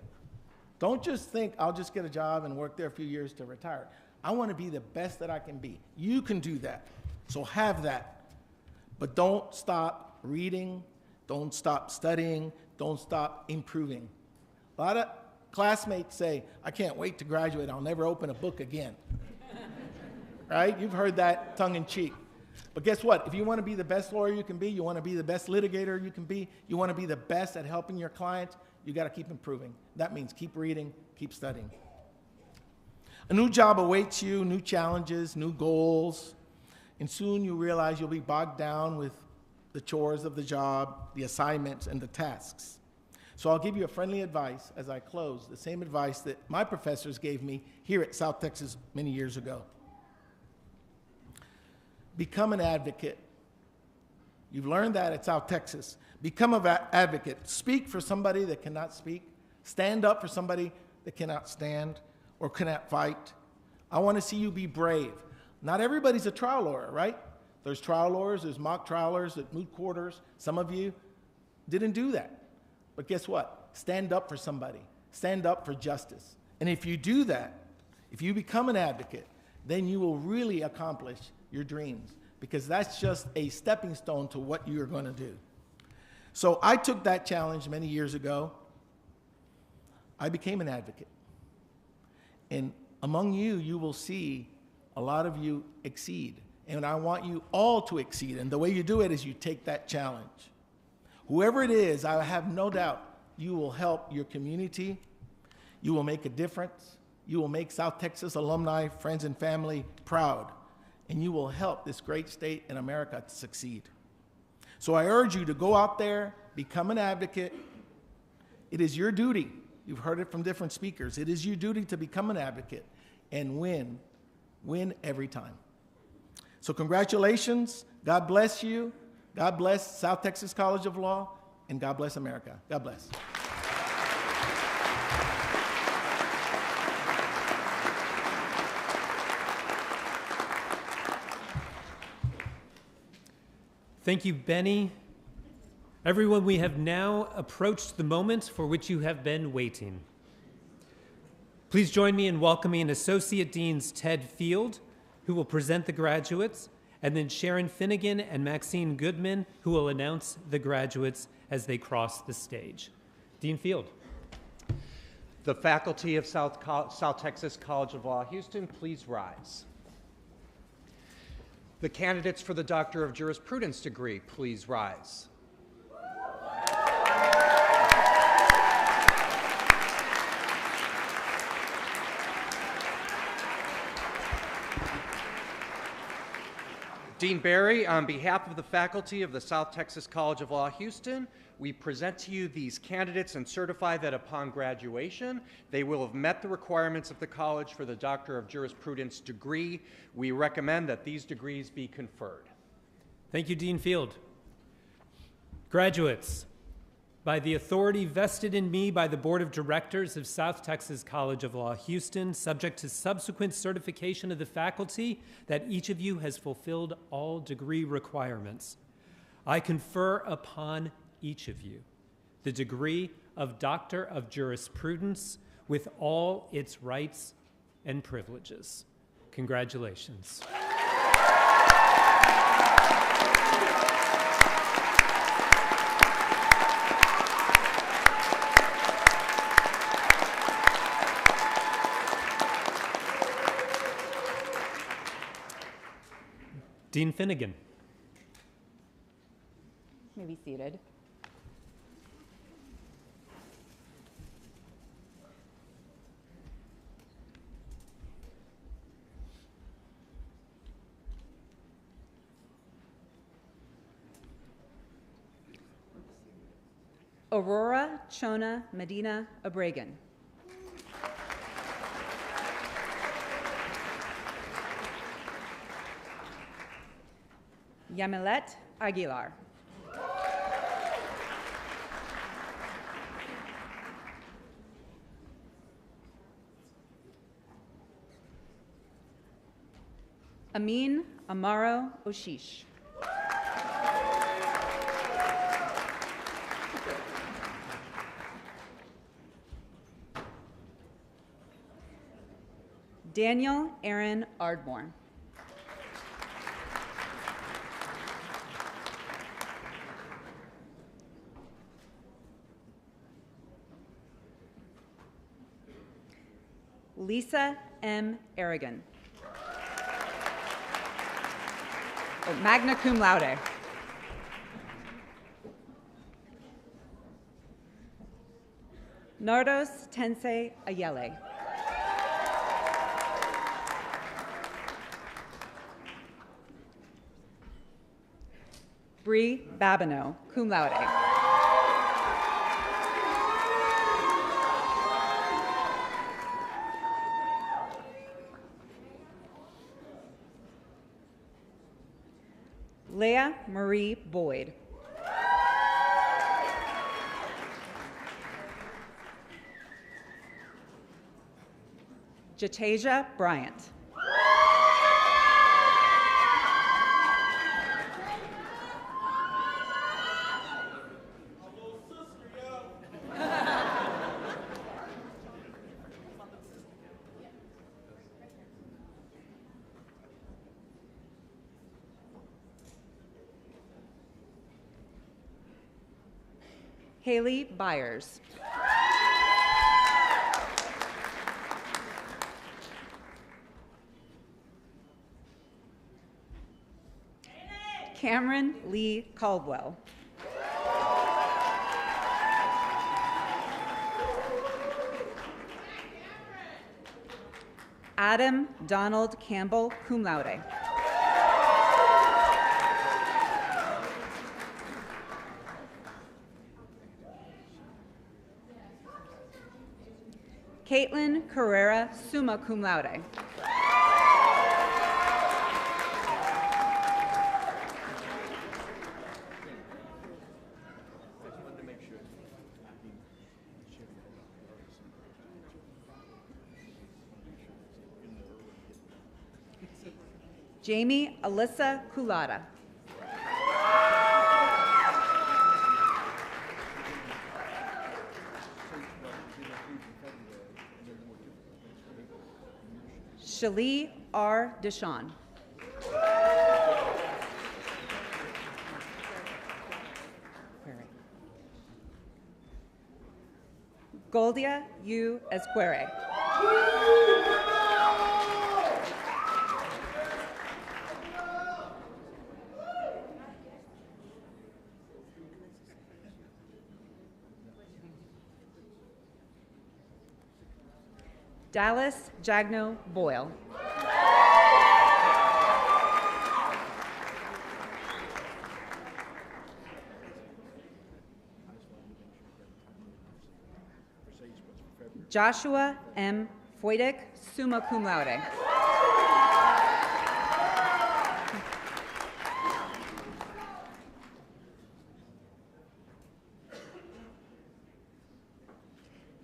S8: Don't just think, I'll just get a job and work there a few years to retire. I want to be the best that I can be. You can do that. So have that. But don't stop reading. Don't stop studying. Don't stop improving. A lot of classmates say, I can't wait to graduate. I'll never open a book again. Right? You've heard that tongue in cheek. But guess what? If you want to be the best lawyer you can be, you want to be the best litigator you can be, you want to be the best at helping your clients, you got to keep improving. That means keep reading, keep studying. A new job awaits you, new challenges, new goals, and soon you realize you'll be bogged down with the chores of the job, the assignments, and the tasks. So I'll give you a friendly advice as I close, the same advice that my professors gave me here at South Texas many years ago. Become an advocate. You've learned that at South Texas. Become an advocate. Speak for somebody that cannot speak. Stand up for somebody that cannot stand or cannot fight. I want to see you be brave. Not everybody's a trial lawyer, right? There's trial lawyers, there's mock trial lawyers at moot quarters. Some of you didn't do that. But guess what? Stand up for somebody. Stand up for justice. And if you do that, if you become an advocate, then you will really accomplish your dreams, because that's just a stepping stone to what you're going to do. So I took that challenge many years ago. I became an advocate. And among you, you will see a lot of you exceed. And I want you all to exceed. And the way you do it is you take that challenge. Whoever it is, I have no doubt you will help your community. You will make a difference. You will make South Texas alumni, friends, and family proud. And you will help this great state in America to succeed. So I urge you to go out there, become an advocate. It is your duty. You've heard it from different speakers. It is your duty to become an advocate and win. Win every time. So congratulations. God bless you. God bless South Texas College of Law. And God bless America. God bless.
S5: Thank you, Benny. Everyone, we have now approached the moment for which you have been waiting. Please join me in welcoming Associate Deans Ted Field, who will present the graduates, and then Sharon Finnegan and Maxine Goodman, who will announce the graduates as they cross the stage. Dean Field.
S2: The faculty of South Texas College of Law, Houston, please rise. The candidates for the Doctor of Jurisprudence degree, please rise. Dean Barry, on behalf of the faculty of the South Texas College of Law, Houston, we present to you these candidates and certify that upon graduation, they will have met the requirements of the college for the Doctor of Jurisprudence degree. We recommend that these degrees be conferred.
S5: Thank you, Dean Field. Graduates, by the authority vested in me by the Board of Directors of South Texas College of Law, Houston, subject to subsequent certification of the faculty that each of you has fulfilled all degree requirements, I confer upon each of you the degree of Doctor of Jurisprudence with all its rights and privileges. Congratulations. Dean Finnegan.
S9: You may be seated. Aurora Chona Medina Obregon. Yamilet Aguilar. Amin Amaro Oshish. Daniel Aaron Ardmore. Lisa M. Aragon. Magna cum laude. Nardos Tensei Ayele. Bree Babineau, cum laude. Leah Marie Boyd. Jatasia Bryant. Haley Byers. Cameron Lee Caldwell. Adam Donald Campbell, cum laude. Caitlin Carrera, summa cum laude. Jamie Alyssa Culata. Shalee R. Deshawn. Goldia U. Esquere. Dallas Jagno Boyle. Joshua M. Foydick, summa cum laude.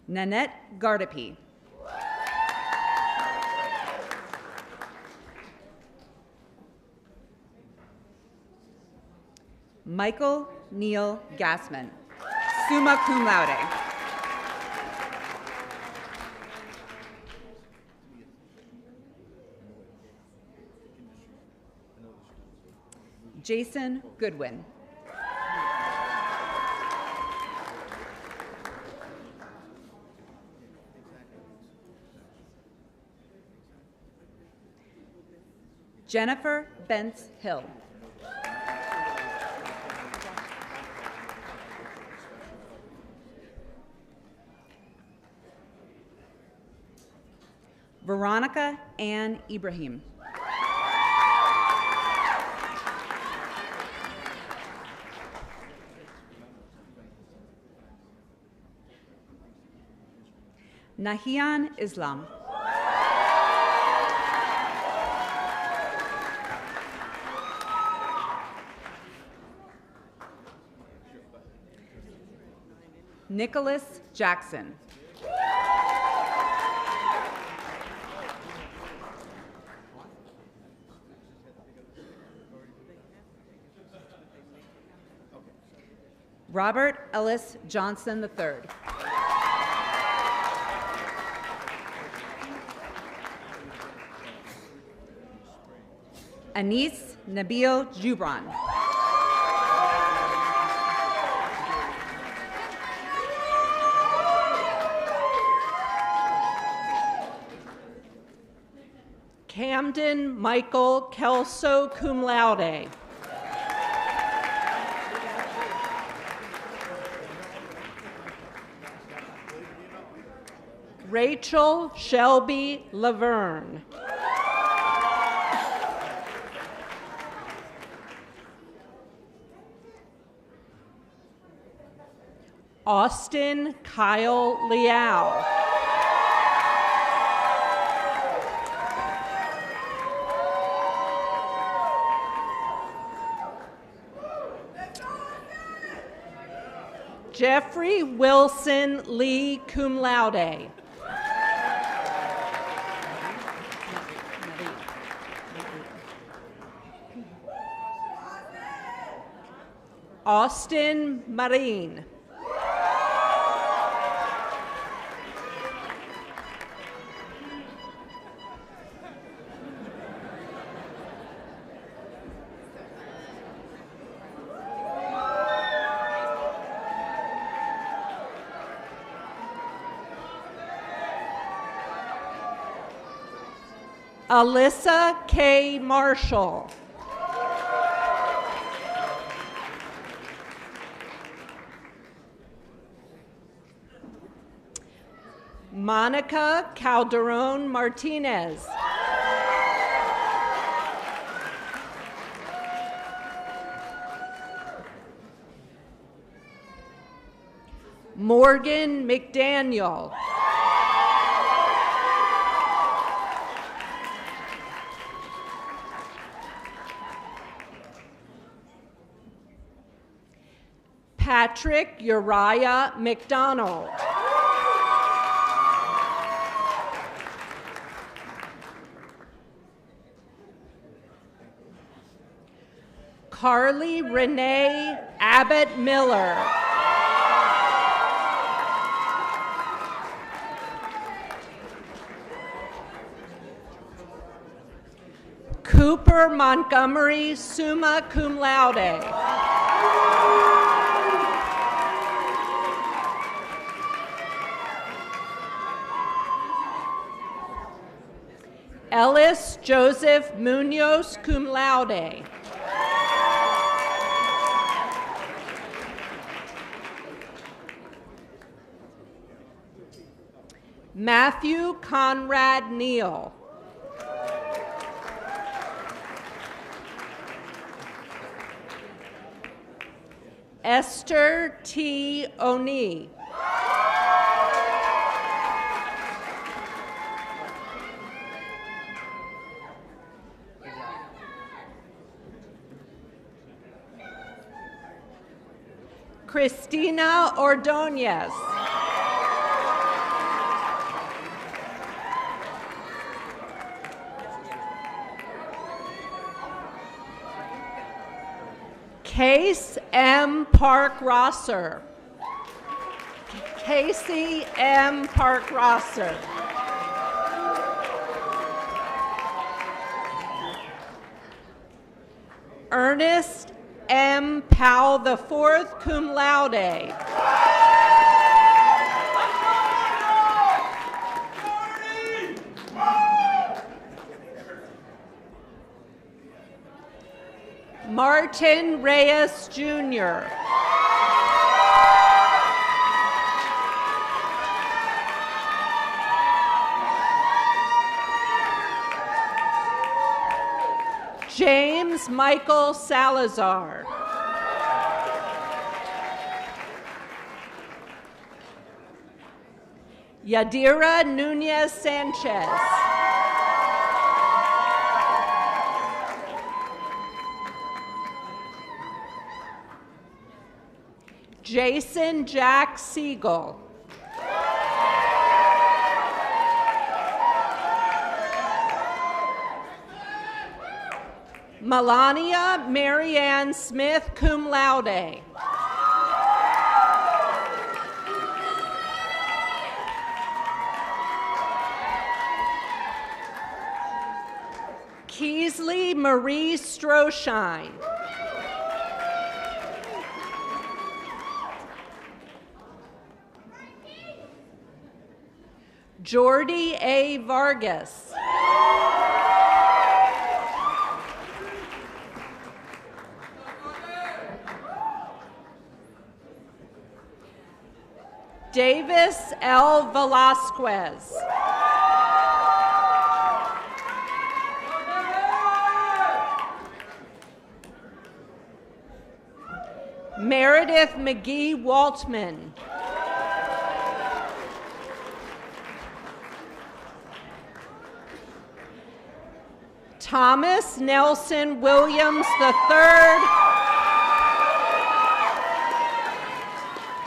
S9: Nanette Gardapi. Michael Neil Gassman, summa cum laude. Jason Goodwin. Jennifer Bentz Hill. Veronica Ann Ibrahim. Nahian Islam. Nicholas Jackson. Robert Ellis Johnson III. Anis Nabil Jubran.
S10: Camden Michael Kelso, cum laude. Rachel Shelby Laverne. Austin Kyle Liao. Jeffrey Wilson Lee, cum laude. Austin Marine. Alyssa K. Marshall. Monica Calderon Martinez. Morgan McDaniel. Patrick Uriah McDonald. Carly Renee Abbott Miller. Cooper Montgomery, summa cum laude. Ellis Joseph Munoz, cum laude. Matthew Conrad Neal. Esther T. Oni. Christina Ordonez. Case M. Park Rosser. Casey M. Park Rosser. Ernest M. Powell IV, cum laude. Martin Reyes Jr. James Michael Salazar. Yadira Nunez Sanchez. Jason Jack Siegel. Melania Marianne Smith, cum laude. Keesley Marie Stroshine. Jordy A. Vargas. Davis L. Velasquez. Meredith McGee Waltman. Thomas Nelson Williams III,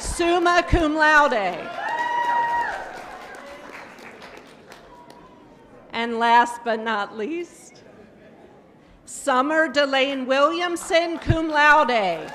S10: summa cum laude. And last but not least, Summer Delane Williamson, cum laude.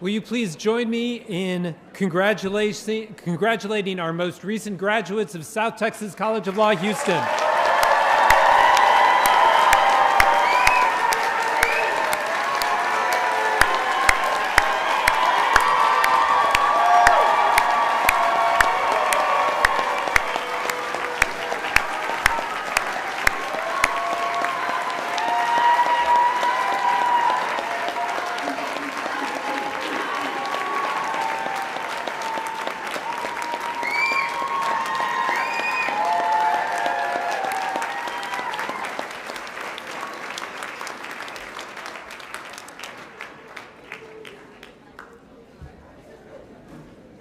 S5: Will you please join me in congratulating our most recent graduates of South Texas College of Law, Houston.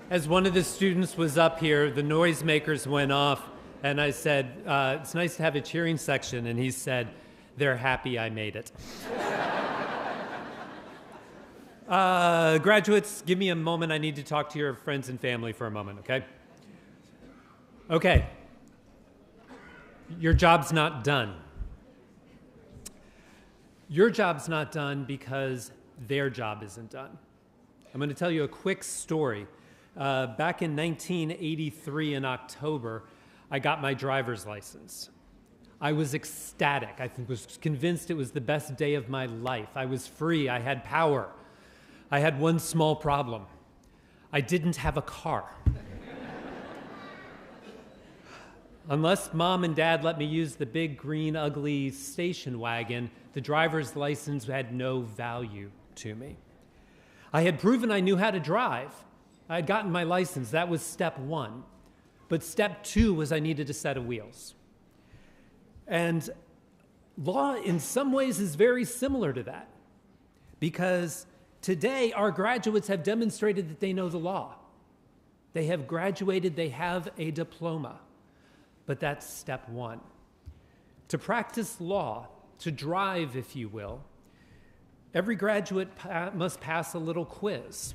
S5: As one of the students was up here, the noisemakers went off, and I said, it's nice to have a cheering section, and he said, they're happy I made it. Graduates, give me a moment. I need to talk to your friends and family for a moment, okay? Okay. Your job's not done. Your job's not done because their job isn't done. I'm going to tell you a quick story. Back in 1983 in October, I got my driver's license. I was ecstatic. I was convinced it was the best day of my life. I was free. I had power. I had one small problem. I didn't have a car. Unless mom and dad let me use the big, green, ugly station wagon, the driver's license had no value to me. I had proven I knew how to drive. I had gotten my license. That was step one. But step two was I needed a set of wheels. And law, in some ways, is very similar to that. Because today, our graduates have demonstrated that they know the law. They have graduated. They have a diploma. But that's step one. To practice law, to drive, if you will, every graduate must pass a little quiz.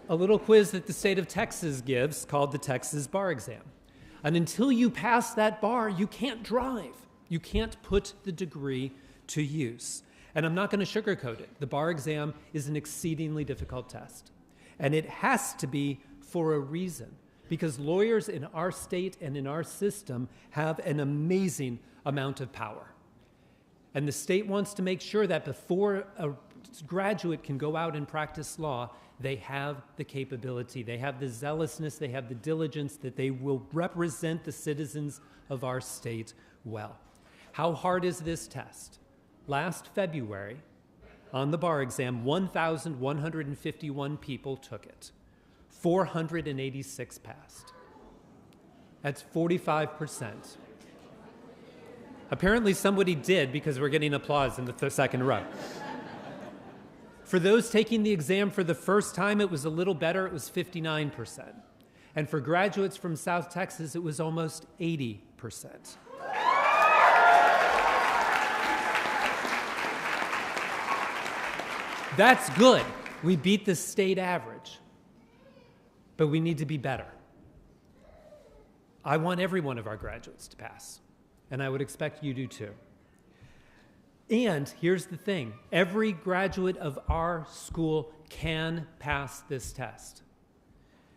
S5: A little quiz that the state of Texas gives called the Texas Bar Exam. And until you pass that bar, you can't drive. You can't put the degree to use. And I'm not going to sugarcoat it. The bar exam is an exceedingly difficult test. And it has to be for a reason, because lawyers in our state and in our system have an amazing amount of power. And the state wants to make sure that before a graduate can go out and practice law, they have the capability, they have the zealousness, they have the diligence that they will represent the citizens of our state well. How hard is this test? Last February, on the bar exam, 1,151 people took it. 486 passed. That's 45%. Apparently somebody did, because we're getting applause in the second row. For those taking the exam for the first time, it was a little better. It was 59%. And for graduates from South Texas, it was almost 80%. That's good. We beat the state average. But we need to be better. I want every one of our graduates to pass. And I would expect you do too. And here's the thing, every graduate of our school can pass this test.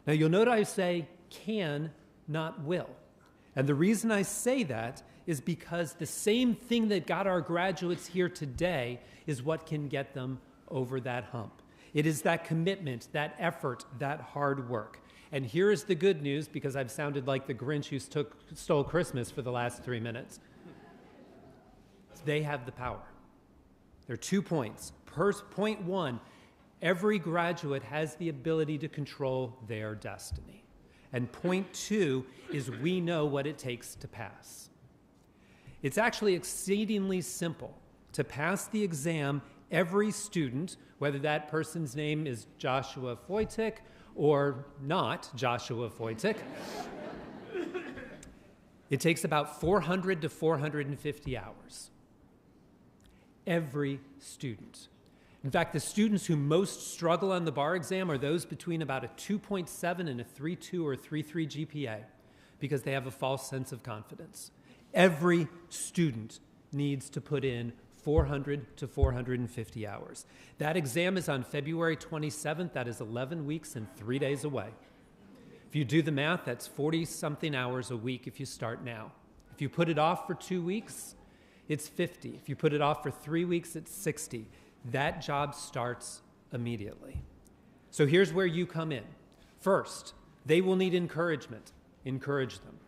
S5: Now you'll note I say can, not will. And the reason I say that is because the same thing that got our graduates here today is what can get them over that hump. It is that commitment, that effort, that hard work. And here is the good news, because I've sounded like the Grinch who stole Christmas for the last 3 minutes. They have the power. There are 2 points. Point one, every graduate has the ability to control their destiny. And point two is we know what it takes to pass. It's actually exceedingly simple. To pass the exam, every student, whether that person's name is Joshua Foytik or not Joshua Foytik, it takes about 400 to 450 hours. Every student. In fact, the students who most struggle on the bar exam are those between about a 2.7 and a 3.2 or 3.3 GPA, because they have a false sense of confidence. Every student needs to put in 400 to 450 hours. That exam is on February 27th. That is 11 weeks and 3 days away. If you do the math, that's 40-something hours a week if you start now. If you put it off for 2 weeks, it's 50. If you put it off for 3 weeks, it's 60. That job starts immediately. So here's where you come in. First, they will need encouragement. Encourage them.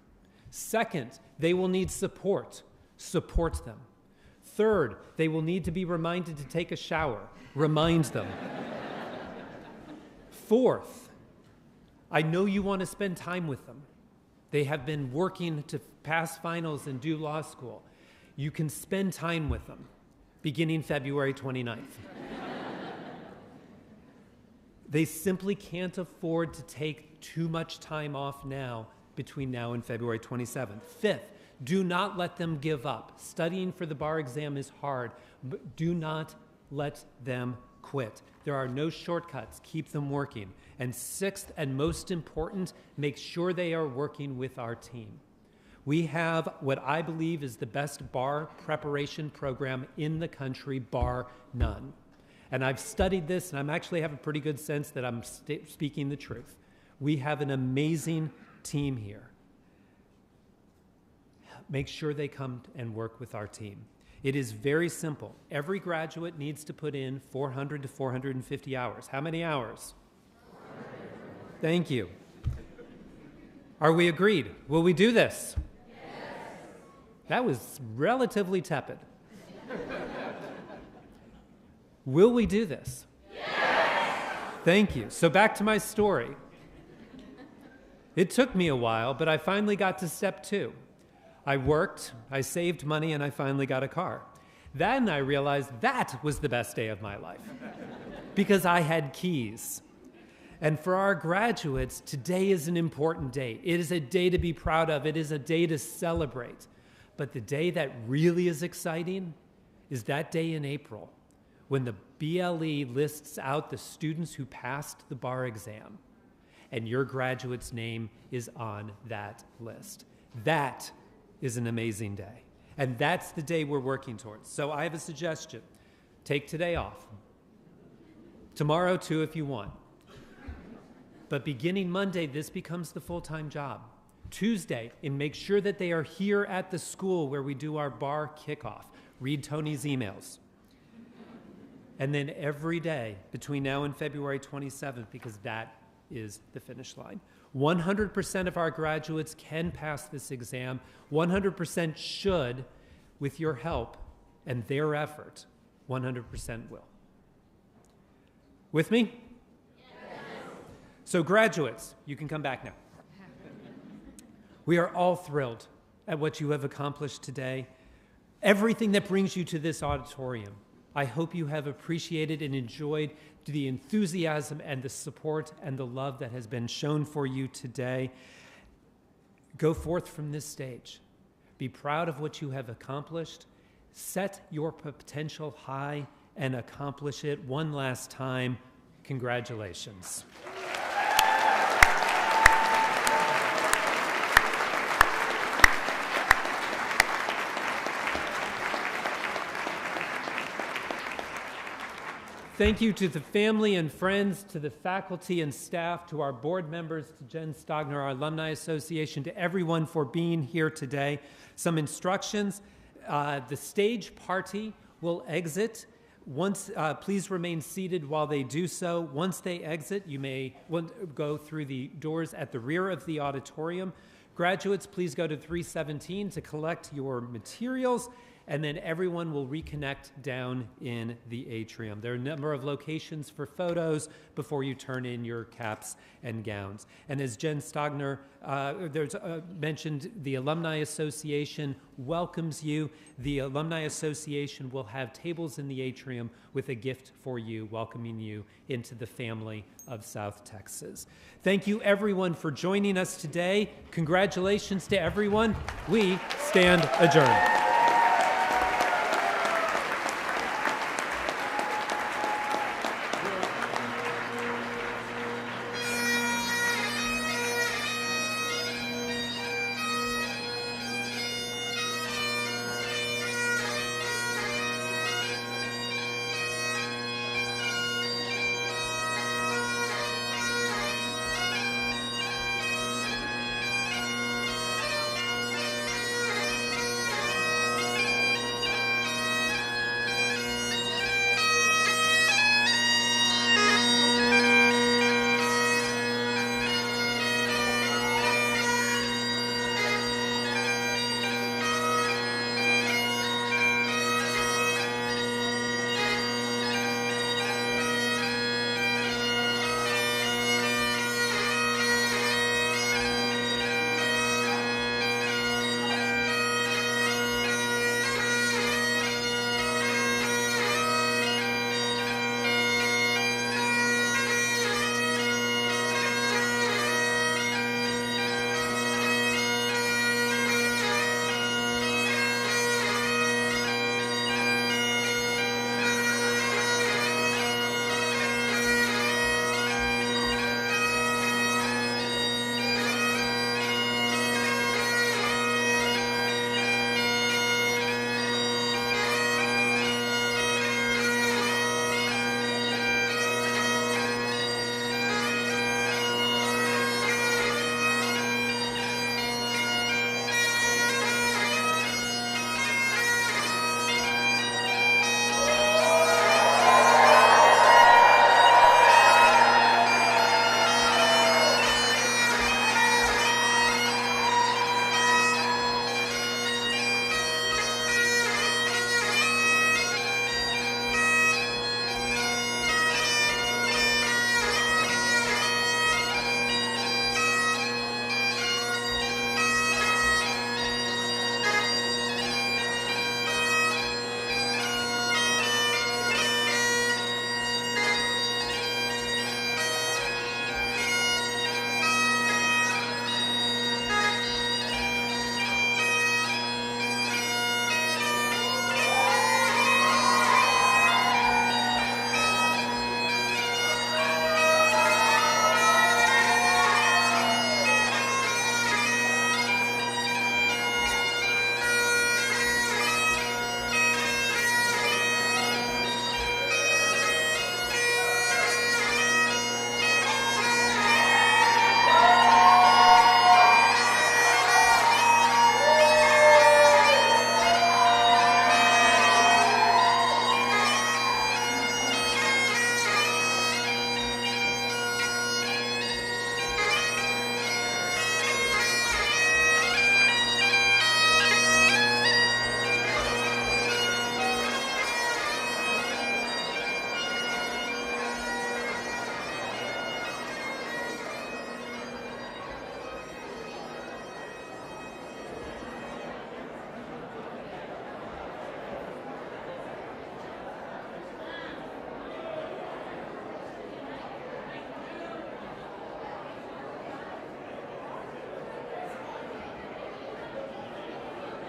S5: Second, they will need support. Support them. Third, they will need to be reminded to take a shower. Remind them. Fourth, I know you want to spend time with them. They have been working to pass finals and do law school. You can spend time with them beginning February 29th. They simply can't afford to take too much time off now between now and February 27th. Fifth, do not let them give up. Studying for the bar exam is hard, but do not let them quit. There are no shortcuts. Keep them working. And sixth, and most important, make sure they are working with our team. We have what I believe is the best bar preparation program in the country, bar none. And I've studied this, and I actually have a pretty good sense that I'm speaking the truth. We have an amazing team here. Make sure they come and work with our team. It is very simple. Every graduate needs to put in 400 to 450 hours. How many hours? 400. Thank you. Are we agreed? Will we do this? Yes. That was relatively tepid. Will we do this? Yes. Thank you. So back to my story. It took me a while, but I finally got to step 2. I worked, I saved money, and I finally got a car. Then I realized that was the best day of my life because I had keys. And for our graduates, today is an important day. It is a day to be proud of. It is a day to celebrate. But the day that really is exciting is that day in April when the BLE lists out the students who passed the bar exam, and your graduate's name is on that list. That is an amazing day. And that's the day we're working towards. So I have a suggestion. Take today off. Tomorrow too if you want. But beginning Monday, this becomes the full-time job. Tuesday, and make sure that they are here at the school where we do our bar kickoff. Read Tony's emails. And then every day between now and February 27th, because that is the finish line. 100% of our graduates can pass this exam. 100% should, with your help and their effort, 100% will. With me? Yes. So graduates, you can come back now. We are all thrilled at what you have accomplished today. Everything that brings you to this auditorium. I hope you have appreciated and enjoyed the enthusiasm and the support and the love that has been shown for you today. Go forth from this stage. Be proud of what you have accomplished. Set your potential high and accomplish it one last time. Congratulations. Thank you to the family and friends, to the faculty and staff, to our board members, to Jen Stogner, our Alumni Association, to everyone for being here today. Some instructions. The stage party will exit. Please remain seated while they do so. Once they exit, you may go through the doors at the rear of the auditorium. Graduates, please go to 317 to collect your materials. And then everyone will reconnect down in the atrium. There are a number of locations for photos before you turn in your caps and gowns. And as Jen Stogner mentioned, the Alumni Association welcomes you. The Alumni Association will have tables in the atrium with a gift for you, welcoming you into the family of South Texas. Thank you, everyone, for joining us today. Congratulations to everyone. We stand adjourned.